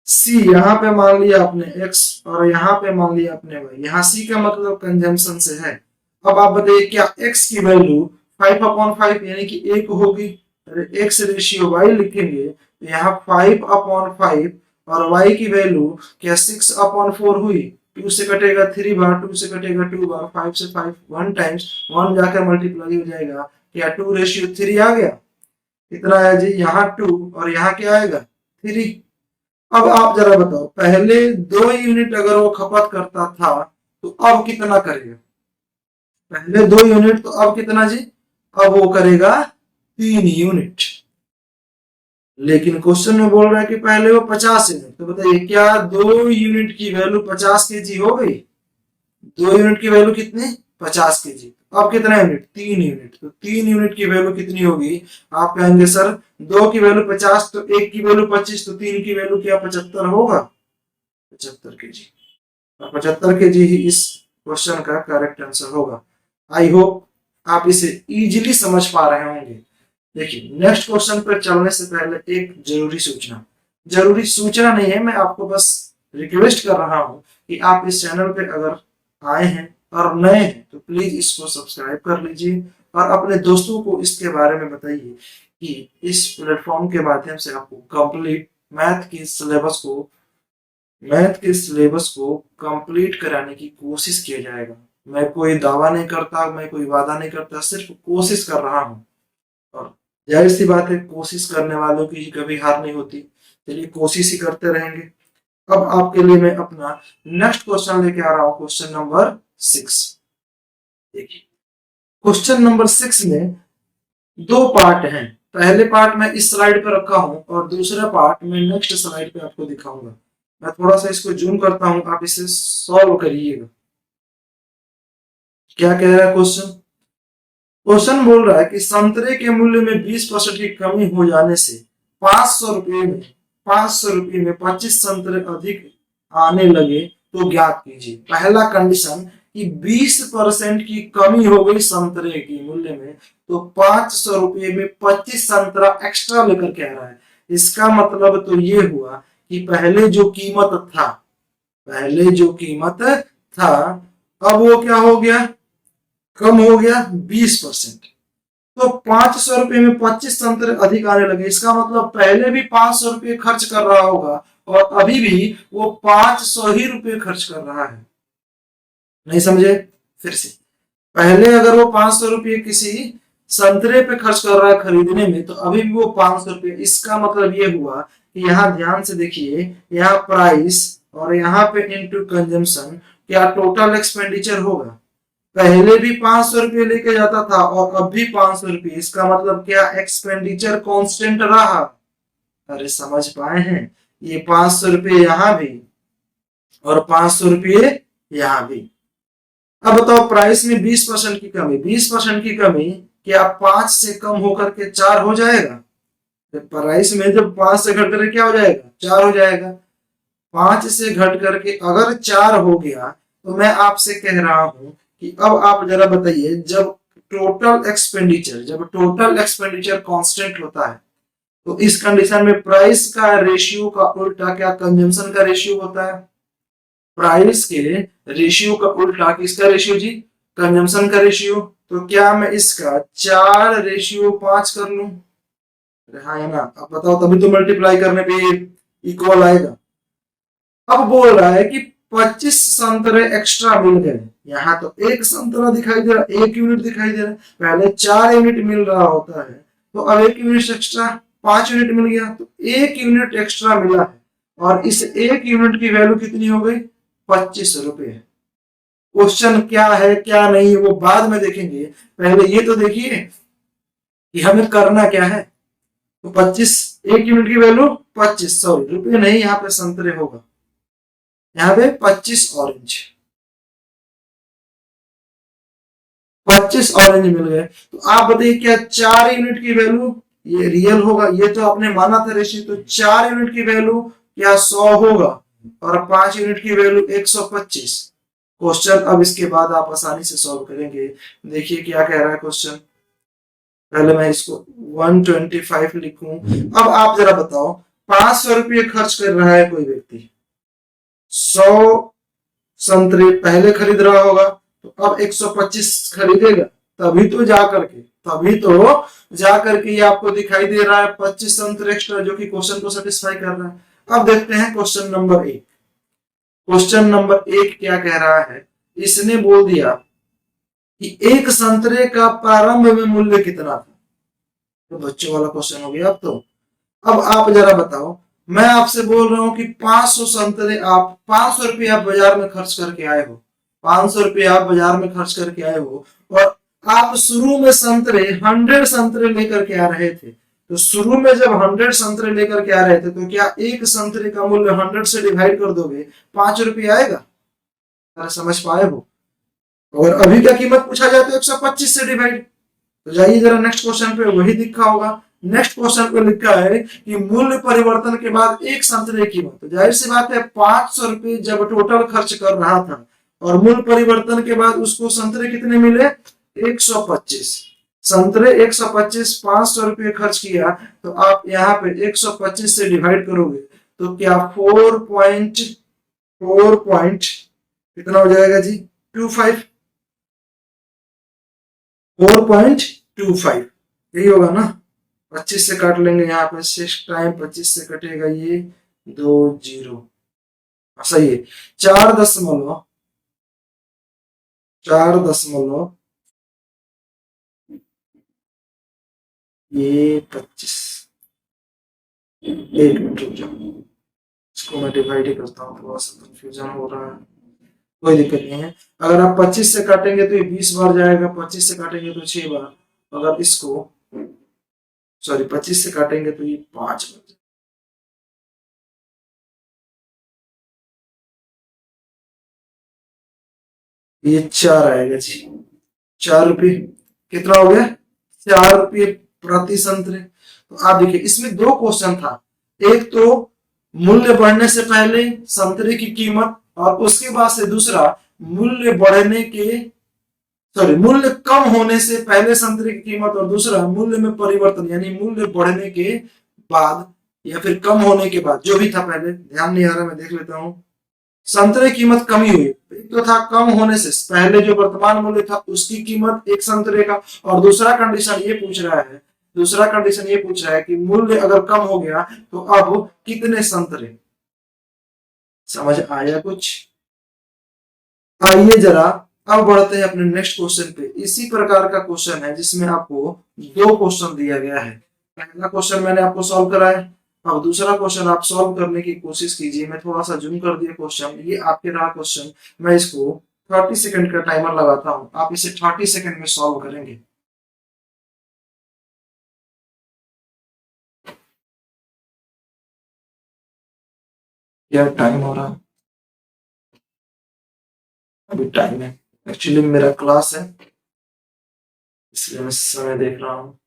सी यहाँ पे मान लिया आपने x और यहाँ पे मान लिया आपने y, यहाँ सी का मतलब कंजम्पशन से है। अब आप बताइए क्या x की वैल्यू 5/5 यानी कि 1 होगी, x रेशियो y लिखेंगे तो यहाँ 5/5 और y की वैल्यू क्या 6/4 हुई, 2 से कटेगा 3 बार, 2 से कटेगा 2 बार, 5 से 5 1 टाइम्स 1 जाकर मल्टीप्लाई हो जाएगा, क्या 2:3 आ गया। कितना आया जी, यहाँ 2 और यहाँ क्या आएगा 3। अब आप जरा बताओ पहले 2 यूनिट अगर वो खपत करता था तो अब कितना करेगा, पहले 2 यूनिट तो अब कितना जी, अब वो करेगा 3 यूनिट। लेकिन क्वेश्चन में बोल रहा है कि पहले वो 50 यूनिट, तो बताइए क्या 2 यूनिट की वैल्यू 50 केजी हो गई, 2 यूनिट की वैल्यू कितनी 50 केजी, अब कितना यूनिट 3 यूनिट, तो 3 यूनिट की वैल्यू कितनी होगी, आप कहेंगे सर 2 की वैल्यू 50 तो 1 की वैल्यू 25 तो 3 की वैल्यू क्या 75 होगा, 75 केजी, और 75 केजी ही इस क्वेश्चन का करेक्ट आंसर होगा। आई होप आप इसे इजीली समझ पा रहे होंगे। देखिए नेक्स्ट क्वेश्चन पर चलने से पहले एक जरूरी सूचना नहीं है, मैं आपको बस रिक्वेस्ट कर रहा हूं कि आप इस चैनल पे अगर आए हैं और नए हैं तो प्लीज इसको सब्सक्राइब कर लीजिए और अपने दोस्तों को इसके बारे में बताइए कि इस प्लेटफॉर्म के माध्यम से आपको कंप्लीट मैथ के सिलेबस को कंप्लीट कराने की कोशिश किया जाएगा। मैं कोई दावा नहीं करता, मैं कोई वादा नहीं करता, सिर्फ कोशिश कर रहा हूँ और जाहिर सी बात है कोशिश करने वालों की कभी हार नहीं होती। चलिए कोशिश ही करते रहेंगे। अब आपके लिए मैं अपना नेक्स्ट क्वेश्चन लेके आ रहा हूं, क्वेश्चन नंबर 6। देखिए क्वेश्चन नंबर 6 में 2 पार्ट हैं, पहले पार्ट मैं इस स्लाइड पे रखा हूं और दूसरा पार्ट मैं नेक्स्ट स्लाइड पे आपको दिखाऊंगा। मैं थोड़ा सा इसको जूम करता हूं, आप इसे सॉल्व करिएगा। क्या कह रहा है क्वेश्चन, क्वेश्चन बोल रहा है कि संतरे के मूल्य में 20% की कमी हो जाने से 500 रुपये में 25 संतरे अधिक आने लगे तो ज्ञात कीजिए। पहला कंडीशन कि 20% की कमी हो गई संतरे की मूल्य में तो 500 रुपये में 25 संतरा एक्स्ट्रा लेकर के आ रहा है। इसका मतलब तो ये हुआ कि पहले जो कीमत था अब वो क्या हो गया, कम हो गया 20%, तो 500 रुपये में 25 संतरे अधिक आने लगे। इसका मतलब पहले भी 500 रुपये खर्च कर रहा होगा और अभी भी वो 500 ही रुपये खर्च कर रहा है। नहीं समझे, फिर से पहले अगर वो 500 रुपये किसी संतरे पे खर्च कर रहा है खरीदने में तो अभी भी वो 500 रुपये। इसका मतलब ये हुआ कि यहाँ ध्यान से देखिए, यहाँ प्राइस और यहाँ पे इनटू कंजम्पशन, क्या टोटल एक्सपेंडिचर होगा, पहले भी 500 रुपये लेके जाता था और अब भी 500 रुपये। इसका मतलब क्या एक्सपेंडिचर कांस्टेंट रहा। अरे समझ पाए हैं, ये 500 रुपये यहाँ भी और 500 रुपये यहाँ भी। अब बताओ प्राइस में 20% की कमी, 20% की कमी क्या 5 से कम होकर के 4 हो जाएगा, प्राइस में जब 5 से घट करके क्या हो जाएगा 4 हो जाएगा। 5 से घट करके अगर 4 हो गया तो मैं आपसे कह रहा हूं कि अब आप जरा बताइए जब टोटल एक्सपेंडिचर कांस्टेंट होता है तो इस कंडीशन में प्राइस का रेशियो का उल्टा क्या कंजम्पशन का रेशियो होता है, प्राइस के रेशियो का उल्टा किसका रेशियो जी, कंजम्पशन का रेशियो। तो क्या मैं इसका 4:5 कर लूं, हाँ है ना, अब बताओ तभी तो मल्टीप्लाई करने पे इक्वल आएगा। अब बोल रहा है कि 25 संतरे एक्स्ट्रा मिल गए, यहाँ तो एक संतरा दिखाई दे रहा, 1 यूनिट दिखाई दे रहा है, पहले 4 यूनिट मिल रहा होता है तो अब 1 यूनिट एक्स्ट्रा 5 यूनिट मिल गया, तो 1 यूनिट एक्स्ट्रा मिला है और इस 1 यूनिट की वैल्यू कितनी हो गई 25 रुपये। क्वेश्चन क्या है क्या नहीं है वो बाद में देखेंगे, पहले ये तो देखिए कि हमें करना क्या है। तो 25, 1 यूनिट की वैल्यू 25, सॉरी रुपये नहीं, यहाँ पे संतरे होगा, यहाँ पे 25 ऑरेंज मिल गए। तो आप बताइए क्या 4 यूनिट की वैल्यू ये रियल होगा, ये तो आपने माना था रेशियो, तो 4 यूनिट की वैल्यू क्या 100 होगा और 5 यूनिट की वैल्यू 125। क्वेश्चन अब इसके बाद आप आसानी से सॉल्व करेंगे। देखिए क्या कह रहा है क्वेश्चन, पहले मैं इसको 125 लिखूं। अब आप जरा बताओ 500 रुपये खर्च कर रहा है कोई व्यक्ति, 100 संतरे पहले खरीद रहा होगा, तो अब 125 खरीदेगा, तभी तो जा करके ये आपको दिखाई दे रहा है 25 संतरे एक्स्ट्रा, जो कि क्वेश्चन को सेटिस्फाई कर रहा है। अब देखते हैं क्वेश्चन नंबर 1। क्वेश्चन नंबर 1 क्या कह रहा है, इसने बोल दिया कि एक संतरे का प्रारंभ में मूल्य कितना था। तो बच्चों वाला क्वेश्चन हो गया। अब आप जरा बताओ, मैं आपसे बोल रहा हूं कि 500 संतरे आप 500 रुपये आप बाजार में खर्च करके आए हो, 500 रुपये आप बाजार में खर्च करके आए हो, और आप शुरू में संतरे 100 संतरे लेकर के आ रहे थे। तो शुरू में जब 100 संतरे लेकर के आ रहे थे, तो क्या एक संतरे का मूल्य 100 से डिवाइड कर दोगे, 5 रुपये आएगा? समझ पाए हो? और अभी क्या कीमत पूछा जाए तो 125 से डिवाइड। तो जाइए जरा नेक्स्ट क्वेश्चन पे, वही दिखा होगा। नेक्स्ट क्वेश्चन पे लिखा है कि मूल्य परिवर्तन के बाद एक संतरे की कीमत। तो जाहिर सी बात है 500 रुपये जब टोटल खर्च कर रहा था और मूल्य परिवर्तन के बाद उसको संतरे कितने मिले, 125 संतरे, 125, 500 रुपये खर्च किया, तो आप यहाँ पे 125 से डिवाइड करोगे तो क्या 4 कितना हो जाएगा जी, 25, 4.25 यही होगा ना। 25 से काट लेंगे यहाँ पे, 6 टाइम 25 से कटेगा ये 2 0, सही है। 4 ये 25, एक मिनट रुक जाओ, इसको मैं डिवाइड ही करता हूँ, थोड़ा सा कंफ्यूजन हो रहा है, कोई दिक्कत नहीं है। अगर आप 25 से काटेंगे तो ये 20 बार जाएगा, 25 से काटेंगे तो 6 बार, अगर इसको 25 से काटेंगे तो ये 5 बार, ये 4 आएगा जी, 4 रुपये कितना हो गया, 4 रुपये प्रति संतरे। तो आप देखिए इसमें 2 क्वेश्चन था, एक तो मूल्य बढ़ने से पहले संतरे की कीमत, और उसके बाद से दूसरा मूल्य बढ़ने के मूल्य कम होने से पहले संतरे की कीमत, और दूसरा मूल्य में परिवर्तन, यानी मूल्य बढ़ने के बाद या फिर कम होने के बाद, जो भी था पहले ध्यान नहीं आ रहा, मैं देख लेता हूं। संतरे की कीमत कमी हुई, एक तो था कम होने से पहले जो वर्तमान मूल्य था उसकी कीमत एक संतरे का, और दूसरा कंडीशन ये पूछ रहा है कि मूल्य अगर कम हो गया तो अब कितने संतरे। समझ आया कुछ? आइए जरा अब बढ़ते हैं अपने नेक्स्ट क्वेश्चन पे। इसी प्रकार का क्वेश्चन है जिसमें आपको 2 क्वेश्चन दिया गया है। पहला क्वेश्चन मैंने आपको सॉल्व कराया, अब दूसरा क्वेश्चन आप सॉल्व करने की कोशिश कीजिए। मैं थोड़ा सा जूम कर दिया क्वेश्चन, ये आपके रहा क्वेश्चन। मैं इसको 30 सेकंड का टाइमर लगाता हूं, आप इसे 30 सेकंड में सॉल्व करेंगे। क्या टाइम हो रहा है? अभी टाइम है, एक्चुअली मेरा क्लास है इसलिए मैं समय देख रहा हूँ।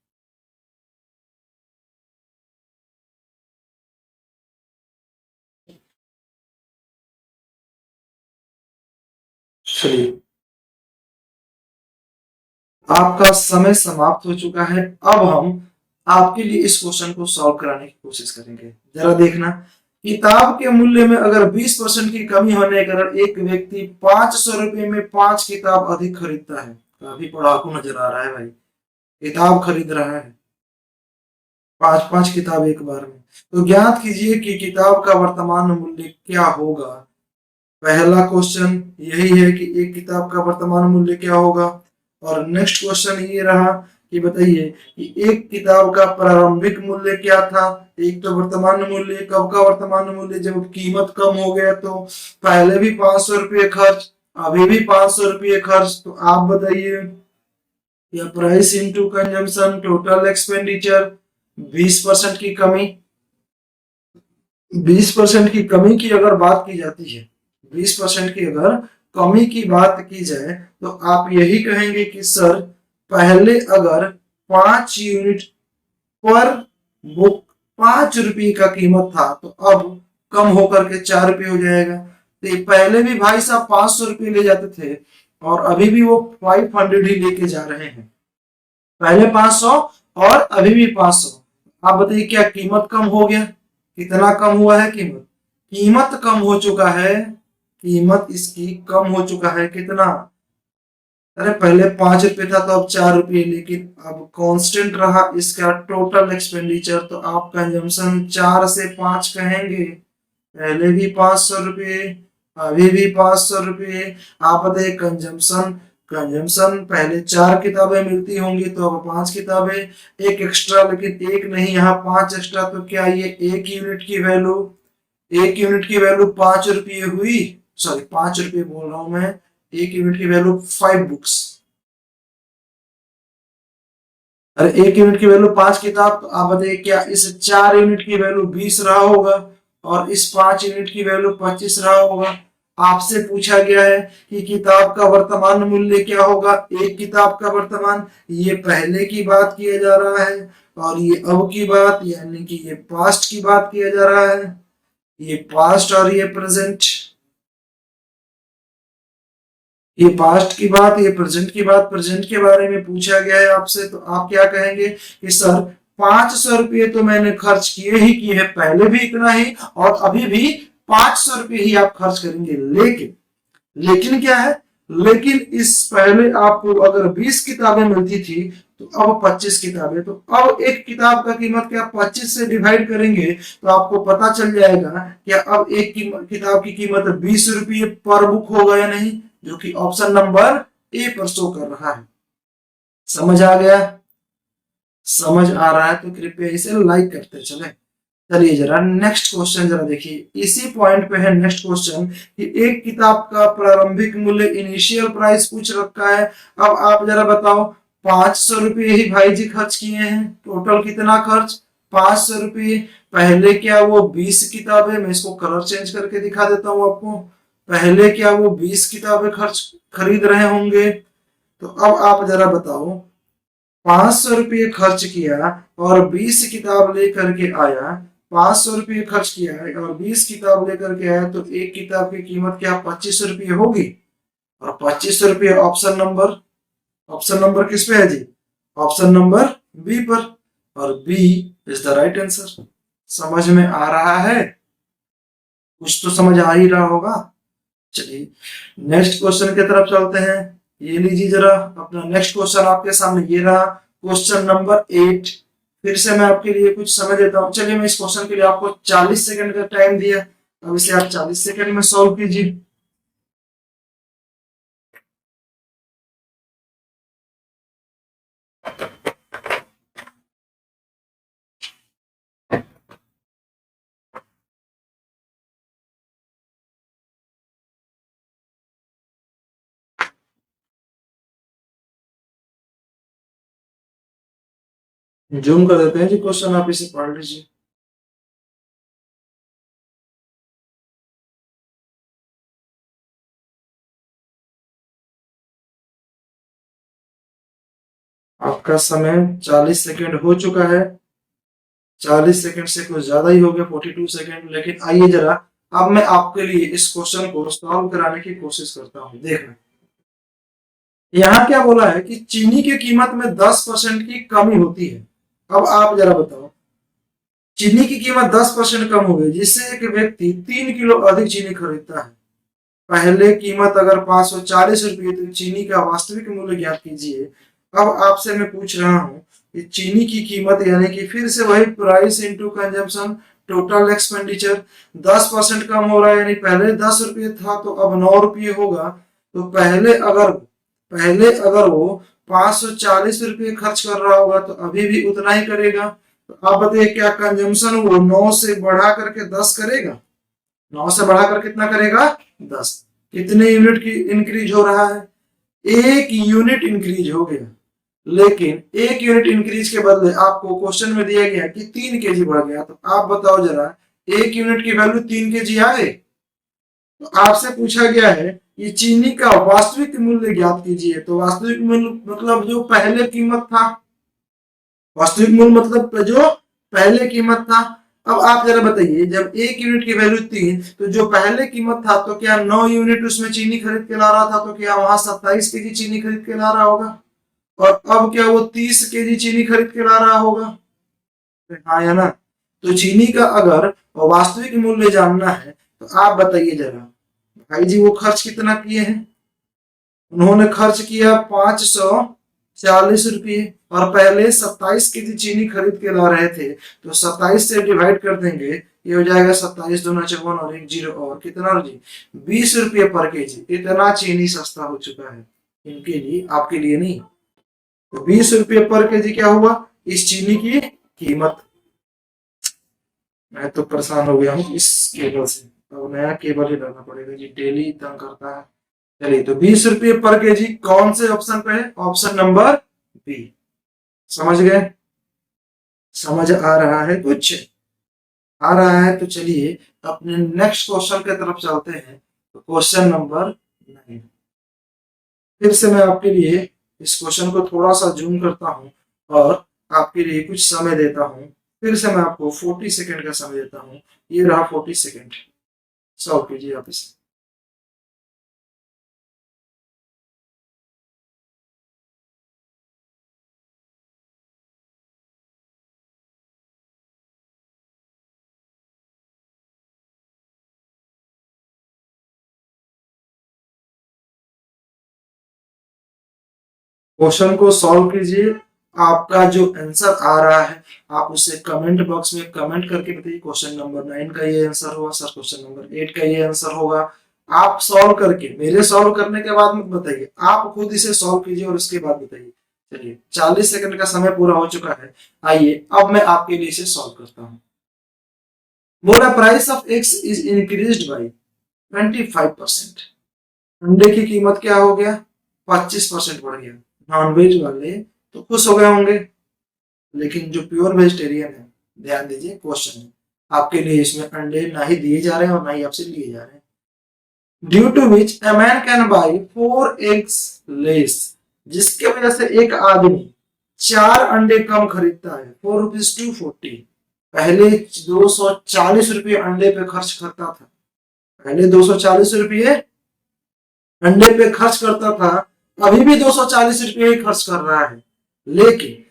चलिए आपका समय समाप्त हो चुका है। अब हम आपके लिए इस क्वेश्चन को सॉल्व कराने की कोशिश करेंगे। जरा देखना, किताब के मूल्य में अगर 20% की कमी होने के कारण एक व्यक्ति 500 रुपये में 5 किताब अधिक खरीदता है। काफी पढ़ाकू नजर आ रहा है भाई, किताब खरीद रहा है 5 किताब एक बार में। तो ज्ञात कीजिए कि किताब का वर्तमान मूल्य क्या होगा। पहला क्वेश्चन यही है कि एक किताब का वर्तमान मूल्य क्या होगा, और नेक्स्ट क्वेश्चन ये रहा कि बताइए कि एक किताब का प्रारंभिक मूल्य क्या था। एक तो वर्तमान मूल्य, कब का वर्तमान मूल्य, जब कीमत कम हो गया, तो पहले भी 500 रुपये खर्च, अभी भी 500 रुपये खर्च। तो आप बताइए, या price into consumption, total expenditure, 20% की कमी। 20% की कमी की अगर बात की जाती है, 20% की अगर कमी की बात की जाए, तो आप यही कहेंगे कि सर पहले अगर 5 यूनिट पर बुक 5 रुपये का कीमत था, तो अब कम होकर के 4 रुपये हो जाएगा। तो पहले भी भाई साहब 500 रुपये ले जाते थे और अभी भी वो 500 ही लेके जा रहे हैं। पहले 500 और अभी भी 500। आप बताइए क्या कीमत कम हो गया? कितना कम हुआ है कीमत? कीमत कम हो चुका है, कीमत इसकी कम हो चुका है कितना? अरे पहले 5 रुपए था तो अब 4 रुपये, लेकिन अब कांस्टेंट रहा इसका टोटल एक्सपेंडिचर, तो आप कंजम्पशन 4 से 5 कहेंगे। पहले भी 500 रुपये, अभी भी 500 रुपये। आप बताइए कंजम्पशन, कंजम्पशन पहले 4 किताबें मिलती होंगी तो अब 5 किताबें, एक एक्स्ट्रा, लेकिन एक नहीं, यहाँ 5 एक्स्ट्रा, तो क्या ये एक यूनिट की वैल्यू, एक यूनिट की वैल्यू 5 रुपये हुई। सॉरी 5 रुपये बोल रहा हूं मैं, एक यूनिट की वैल्यू 5 बुक्स। अरे एक यूनिट की वैल्यू 5 किताब, तो आप बताइए क्या इस 4 यूनिट की वैल्यू 20 रहा होगा और इस 5 यूनिट की वैल्यू 25 रहा होगा? आपसे पूछा गया है कि किताब का वर्तमान मूल्य क्या होगा, एक किताब का वर्तमान, ये पहले की बात किया जा रहा है और ये अब की बात, यानी कि ये पास्ट की बात किया जा रहा है, ये पास्ट और ये प्रेजेंट, ये पास्ट की बात, ये प्रेजेंट की बात, प्रेजेंट के बारे में पूछा गया है आपसे, तो आप क्या कहेंगे कि सर 500 रुपये तो मैंने खर्च किए ही किए हैं, पहले भी इतना ही और अभी भी 500 रुपये ही आप खर्च करेंगे। लेकिन, लेकिन क्या है, लेकिन इस पहले आपको अगर 20 किताबें मिलती थी तो अब 25 किताबें, तो अब एक किताब का कीमत क्या 25 से डिवाइड करेंगे तो आपको पता चल जाएगा क्या अब एक किताब की कीमत 20 रुपये पर बुक होगा या नहीं, जो कि ऑप्शन नंबर ए पर शो कर रहा है। समझ आ गया? समझ आ रहा है तो कृपया इसे लाइक करते चले। चलिए जरा नेक्स्ट क्वेश्चन जरा देखिए, इसी पॉइंट पे है नेक्स्ट क्वेश्चन कि एक किताब का प्रारंभिक मूल्य इनिशियल प्राइस पूछ रखा है। अब आप जरा बताओ, 500 रुपये ही भाई जी खर्च किए हैं, टोटल कितना खर्च? 500 रुपये। पहले क्या वो 20 किताबें, मैं इसको कलर चेंज करके दिखा देता हूँ आपको, पहले क्या वो 20 किताबें खर्च खरीद रहे होंगे? तो अब आप जरा बताओ, 500 रुपये खर्च किया और 20 किताब लेकर के आया, 500 रुपये खर्च किया है और 20 किताब लेकर के आया, तो एक किताब की कीमत क्या 25 रुपये होगी? और 25 रुपये ऑप्शन नंबर, ऑप्शन नंबर किस पे है जी? ऑप्शन नंबर बी पर, और B is the right answer. समझ में आ रहा है? कुछ तो समझ आ ही रहा होगा। चलिए नेक्स्ट क्वेश्चन की तरफ चलते हैं। ये लीजिए जरा अपना नेक्स्ट क्वेश्चन आपके सामने, ये रहा क्वेश्चन नंबर 8। फिर से मैं आपके लिए कुछ समझ देता हूँ। चलिए मैं इस क्वेश्चन के लिए आपको 40 सेकंड का टाइम दिया, अब इसे आप 40 सेकंड में सॉल्व कीजिए। जूम कर देते हैं जी क्वेश्चन, आप इसे पढ़ लीजिए। आपका समय 40 सेकंड हो चुका है, 40 सेकंड से कुछ ज्यादा ही हो गया, 42 सेकंड। लेकिन आइए जरा अब मैं आपके लिए इस क्वेश्चन को सॉल्व कराने की कोशिश करता हूँ। देखना यहाँ क्या बोला है कि चीनी की कीमत में 10% की कमी होती है। अब आप जरा बताओ, चीनी की कीमत 10% कम हो गई जिससे एक व्यक्ति 3 किलो अधिक चीनी खरीदता है। पहले कीमत अगर 540 रुपये, तो चीनी का वास्तविक मूल्य ज्ञात कीजिए। अब आपसे मैं पूछ रहा हूँ कि चीनी की कीमत, यानी कि फिर से वही price into consumption total expenditure, 10% कम हो रहा है, यानी पहले 10 रुपये था तो अब 9 रुपये होगा। तो पहले अगर वो 540 रुपये खर्च कर रहा होगा तो अभी भी उतना ही करेगा। तो आप बताइए क्या कंजम्पशन वो 9 से बढ़ा करके 10 करेगा? 9 से बढ़ाकर कितना करेगा? 10। कितने यूनिट की इंक्रीज हो रहा है? 1 यूनिट इंक्रीज हो गया। लेकिन 1 यूनिट इंक्रीज के बदले आपको क्वेश्चन में दिया गया कि 3 kg बढ़ गया। तो आप बताओ जरा, 1 यूनिट की वैल्यू 3 kg आ गई। तो आपसे पूछा गया है कि चीनी का वास्तविक मूल्य ज्ञात कीजिए। तो वास्तविक मूल्य मतलब जो पहले कीमत था, वास्तविक मूल्य मतलब जो पहले कीमत था। अब आप जरा बताइए, जब 1 यूनिट की वैल्यू 3, तो जो पहले कीमत था तो क्या 9 यूनिट उसमें चीनी खरीद के ला रहा था, तो क्या वहां 27 kg चीनी खरीद के ला रहा होगा? और अब क्या वो 30 kg चीनी खरीद के ला रहा होगा? हाँ या ना? तो चीनी का अगर वास्तविक मूल्य जानना है तो आप बताइए जरा भाई जी, वो खर्च कितना किए हैं? उन्होंने खर्च किया 540 रुपये, और पहले 27 केजी चीनी खरीद के ला रहे थे, तो 27 से डिवाइड कर देंगे, ये हो जाएगा 27 दूना 54 और एक जीरो, और कितना जी, 20 रुपये पर केजी। इतना चीनी सस्ता हो चुका है इनके लिए, आपके लिए नहीं। तो 20 रुपये पर केजी क्या हुआ इस चीनी की कीमत। मैं तो परेशान हो गया हूँ इस केबल से, अब नया केबल ही डालना पड़ेगा जी, डेली तंग करता है। चलिए, तो 20 रुपये पर केजी कौन से ऑप्शन पे है? Option number B. समझ गए? समझ आ रहा है? कुछ आ रहा है तो चलिए अपने नेक्स्ट क्वेश्चन की तरफ चलते हैं। तो क्वेश्चन नंबर 9, फिर से मैं आपके लिए इस क्वेश्चन को थोड़ा सा जूम करता हूं और आपके लिए कुछ समय देता हूं। फिर से मैं आपको 40 सेकंड का समय देता हूं। ये रहा 40 सेकंड, सॉल्व कीजिए आप इसे। क्वेश्चन को सॉल्व कीजिए। आपका जो आंसर आ रहा है आप उसे कमेंट बॉक्स में कमेंट करके बताइए। क्वेश्चन नंबर 9 का ये आंसर होगा सर, क्वेश्चन नंबर 8 का ये आंसर होगा। आप सॉल्व करके, मेरे सॉल्व करने के बाद मत बताइए, आप खुद इसे सॉल्व कीजिए और उसके बाद बताइए। चलिए, 40 सेकंड का समय पूरा हो चुका है। आइए अब मैं आपके लिए इसे सॉल्व करता हूँ। बोला price of x is increased by 25%। अंडे की कीमत क्या हो गया? 25% बढ़ गया। नॉनवेज वाले तो खुश हो गए होंगे, लेकिन जो प्योर वेजिटेरियन है, ध्यान दीजिए क्वेश्चन है आपके लिए, इसमें अंडे ना ही दिए जा रहे हैं और ना ही आपसे लिए जा रहे हैं। Due to which a man can buy 4 eggs less, जिसके वजह से एक आदमी 4 अंडे कम खरीदता है। 4 रुपीज 240। पहले 240 रुपये अंडे पे खर्च करता था, पहले 240 रुपये अंडे पे खर्च करता था, अभी भी 240 रुपये ही खर्च कर रहा है, लेकिन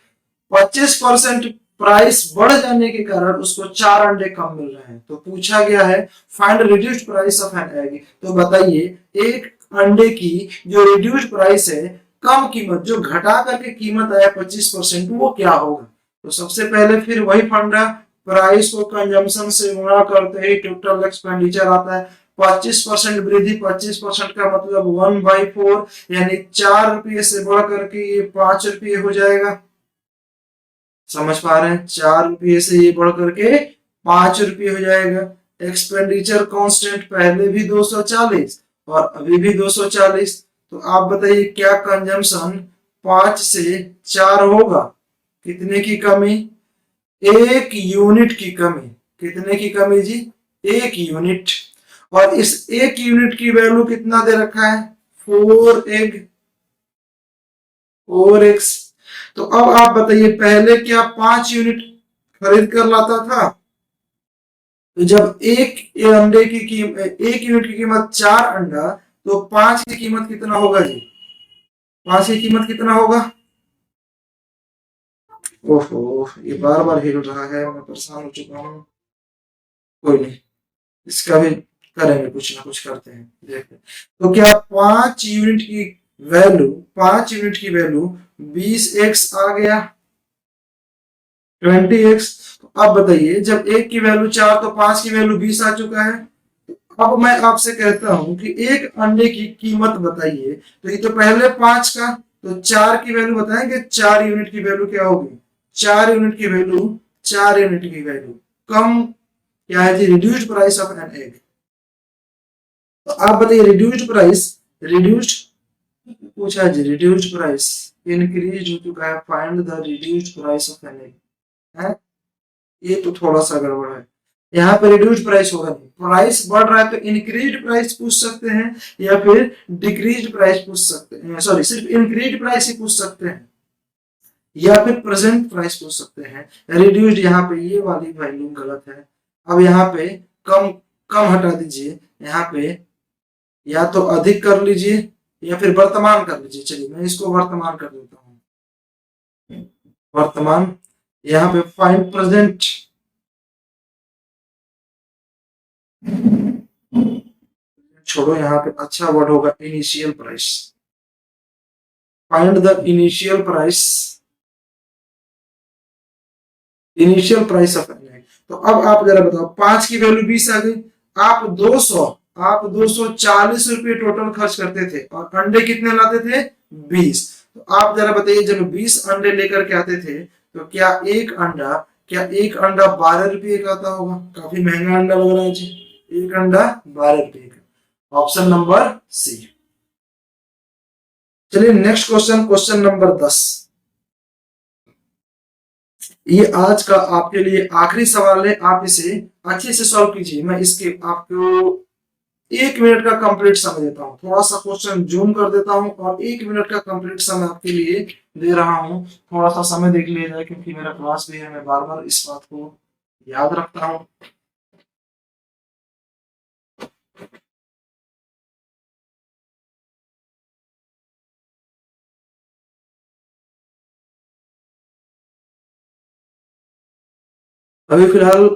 25% प्राइस बढ़ जाने के कारण उसको 4 अंडे कम मिल रहे हैं। तो पूछा गया है find reduced price of an egg. तो बताइए एक अंडे की जो रिड्यूस्ड प्राइस है, कम कीमत, जो घटा करके कीमत आया 25%, वो क्या होगा? तो सबसे पहले फिर वही फंडा, प्राइस को कंजम्पशन से गुणा करते ही टोटल एक्सपेंडिचर आता है। 25% वृद्धि, 25% का मतलब 1/4, यानी 4 रुपये से बढ़ करके ये 5 रुपये हो जाएगा। समझ पा रहे हैं? 4 रुपये से ये बढ़ करके 5 रुपये हो जाएगा। एक्सपेंडिचर कांस्टेंट, पहले भी 240 और अभी भी 240। तो आप बताइए क्या कंजम्पशन 5 से 4 होगा? कितने की कमी? 1 यूनिट की कमी। कितने की कमी जी? 1 यूनिट। और इस 1 यूनिट की वैल्यू कितना दे रखा है? 4 एग, 4 एक्स। तो अब आप बताइए पहले क्या 5 यूनिट खरीद कर लाता था? तो जब एक अंडे की कीमत, 1 यूनिट की कीमत 4 अंडा, तो 5 की कीमत कितना होगा जी? 5 की कीमत कितना होगा? ओहो, ये बार बार हिल रहा है, मैं परेशान हो चुका हूँ। कोई नहीं, इसका भी करेंगे, कुछ ना कुछ करते हैं, देखते हैं। तो क्या 5 यूनिट की वैल्यू, 5 यूनिट की वैल्यू 20 एक्स आ गया, 20 एक्स। तो अब बताइए जब एक की वैल्यू 4 तो 5 की वैल्यू 20 आ चुका है। अब मैं आपसे कहता हूं कि एक अंडे की कीमत बताइए। तो ये तो पहले 5 का, तो 4 की वैल्यू बताएंगे, 4 यूनिट की वैल्यू क्या होगी? 4 यूनिट की वैल्यू, 4 यूनिट की वैल्यू कम क्या है जी? Reduced price of an egg. तो आप बताइए रिड्यूस्ड प्राइस, रिड्यूस्ड पूछा है जी, रिड्यूस्ड प्राइस इंक्रीज हो चुका है, find the reduced price of an egg है। ये तो थोड़ा सा गड़बड़ है, यहाँ पे रिड्यूस्ड प्राइस होगा नहीं, प्राइस बढ़ रहा है तो इंक्रीज प्राइस पूछ सकते हैं या फिर डिक्रीज प्राइस पूछ सकते हैं, सॉरी सिर्फ इंक्रीज प्राइस ही पूछ सकते हैं या फिर प्रेजेंट प्राइस पूछ सकते हैं। रिड्यूस्ड, यहाँ पे ये वाली वैल्यू गलत है। अब यहाँ पे कम, कम हटा दीजिए, यहाँ पे या तो अधिक कर लीजिए या फिर वर्तमान कर लीजिए। चलिए मैं इसको वर्तमान कर देता हूँ, वर्तमान। यहाँ पे फाइंड प्रेजेंट, छोड़ो, यहाँ पे अच्छा वर्ड होगा initial price. Find the initial price, initial price of an egg. तो अब आप जरा बताओ, 5 की वैल्यू 20 आ गई, आप 240 रुपये टोटल खर्च करते थे और अंडे कितने लाते थे? 20। तो आप जरा बताइए, जब 20 अंडे लेकर के आते थे तो क्या एक अंडा 12 रुपये का आता होगा? काफी महंगा अंडा लग रहा है जी। एक अंडा 12 रुपये का, ऑप्शन नंबर सी। चलिए नेक्स्ट क्वेश्चन, क्वेश्चन नंबर 10। ये आज का आपके लिए आखिरी सवाल है, आप इसे अच्छे से सॉल्व कीजिए। मैं इसके आपको 1 मिनट का कंप्लीट समय देता हूँ। थोड़ा सा क्वेश्चन जूम कर देता हूँ और 1 मिनट का कंप्लीट समय आपके लिए दे रहा हूँ। थोड़ा सा समय देख लिया जाए, क्योंकि मेरा क्लास भी है, मैं बार बार इस बात को याद रखता हूँ। अभी फिलहाल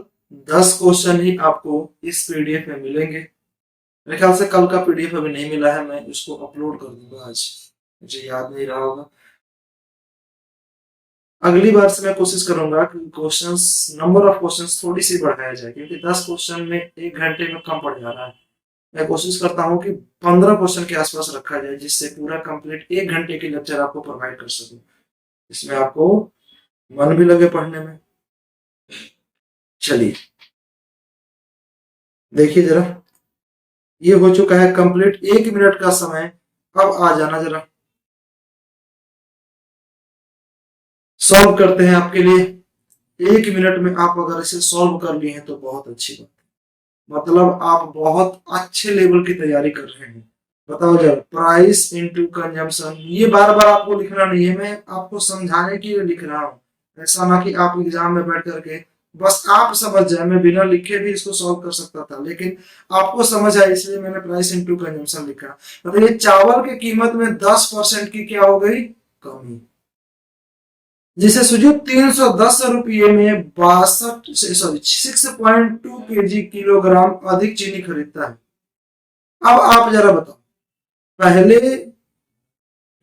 10 क्वेश्चन ही आपको इस पीडीएफ में मिलेंगे। मेरे ख्याल से कल का पीडीएफ अभी नहीं मिला है, मैं इसको अपलोड कर दूंगा आज, मुझे याद नहीं रहा होगा। अगली बार से मैं कोशिश करूंगा कि क्वेश्चंस, नंबर ऑफ क्वेश्चंस थोड़ी सी बढ़ाया जाए, क्योंकि 10 क्वेश्चन में 1 घंटे में कम पड़ जा रहा है। मैं कोशिश करता हूँ कि 15 क्वेश्चन के आसपास रखा जाए, जिससे पूरा कंप्लीट 1 घंटे की लेक्चर आपको प्रोवाइड कर सकूं, इसमें आपको मन भी लगे पढ़ने में। चलिए देखिए जरा, ये हो चुका है कंप्लीट 1 मिनट का समय। अब आ जाना जरा, सॉल्व करते हैं आपके लिए। 1 मिनट में आप अगर इसे सॉल्व कर लिए हैं तो बहुत अच्छी बात, मतलब आप बहुत अच्छे लेवल की तैयारी कर रहे हैं। बताओ जरा, प्राइस इनटू कंजम्पशन, ये बार बार आपको लिखना नहीं है, मैं आपको समझाने के लिए लिख रहा हूँ। ऐसा ना कि आप एग्जाम में बैठ करके बस आप समझ जाए, मैं बिना लिखे भी इसको सॉल्व कर सकता था, लेकिन आपको समझ आए इसलिए मैंने प्राइस इनटू कंजम्पशन लिखा। मतलब ये चावल की कीमत में 10% की क्या हो गई? कमी, जिसे सुजू 310 रुपये में 6.2 किलोग्राम अधिक चीनी खरीदता है। अब आप जरा बताओ, पहले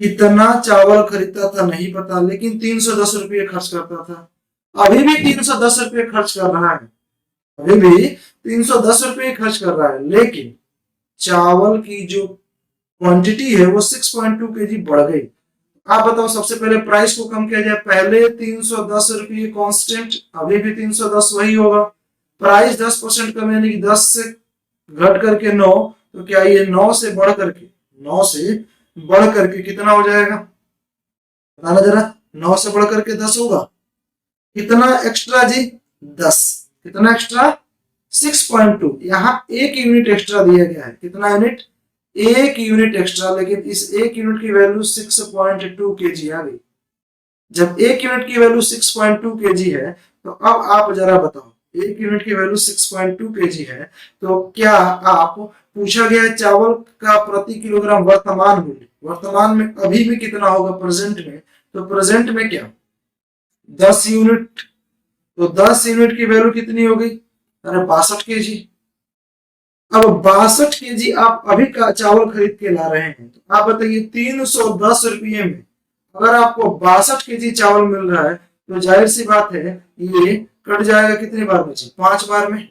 कितना चावल खरीदता था नहीं पता, लेकिन 310 रुपये खर्च करता था। अभी भी 310 रुपये खर्च कर रहा है, अभी भी 310 रुपये खर्च कर रहा है, लेकिन चावल की जो क्वांटिटी है वो 6.2 kg बढ़ गई। आप बताओ, सबसे पहले प्राइस को कम किया जाए। पहले 310 रुपये कांस्टेंट, अभी भी 310 वही होगा। प्राइस 10% कम, यानी कि 10 से घट करके 9, तो क्या ये 9 से बढ़ करके कितना हो जाएगा? बताना जरा, 9 से बढ़ करके 10 होगा। कितना एक्स्ट्रा जी? 10। कितना एक्स्ट्रा? 6.2। यहाँ 1 यूनिट एक्स्ट्रा दिया गया है। कितना यूनिट? 1 यूनिट एक्स्ट्रा, लेकिन इस 1 यूनिट की वैल्यू 6.2 kg आ गई। जब 1 यूनिट की वैल्यू 6.2 kg है, तो अब आप जरा बताओ, 1 यूनिट की वैल्यू 6.2 kg है, तो क्या आप, पूछा गया चावल का प्रति किलोग्राम वर्तमान मूल्य, वर्तमान में अभी भी कितना होगा प्रेजेंट में? तो प्रेजेंट में क्या 10 यूनिट, तो 10 यूनिट की वैल्यू कितनी हो गई? अरे 62 kg। अब 62 kg आप अभी का चावल खरीद के ला रहे हैं, तो आप बताइए 310 रुपये में अगर आपको 62 kg चावल मिल रहा है, तो जाहिर सी बात है ये कट जाएगा कितनी बार में? 5 बार में।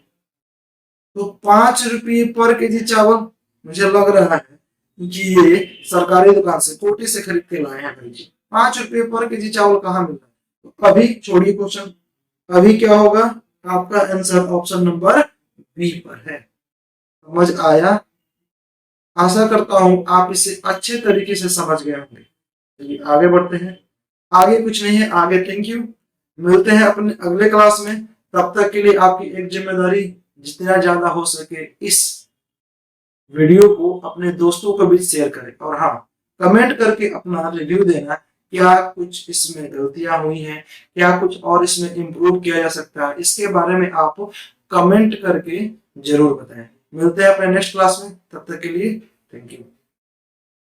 तो 5 रुपये पर केजी चावल, मुझे लग रहा है कि ये सरकारी दुकान से, कोटी से खरीद के लाए हैं भाई जी। 5 रुपये पर केजी चावल कहाँ मिल रहा है? तो अभी छोड़िए क्वेश्चन, अभी क्या होगा? आपका आंसर ऑप्शन नंबर बी पर है। समझ आया? आशा करता हूं आप इसे अच्छे तरीके से समझ गए होंगे। चलिए आगे बढ़ते हैं। आगे कुछ नहीं है, आगे थैंक यू। मिलते हैं अपने अगले क्लास में। तब तक के लिए आपकी एक जिम्मेदारी, जितना ज्यादा हो सके इस वीडियो को अपने दोस्तों के बीच शेयर करें, और हाँ, कमेंट करके अपना रिव्यू देना, क्या कुछ इसमें गलतियां हुई हैं, क्या कुछ और इसमें इम्प्रूव किया जा सकता है, इसके बारे में आप कमेंट करके जरूर बताएं। मिलते हैं अपने नेक्स्ट क्लास में, तब तक के लिए थैंक यू।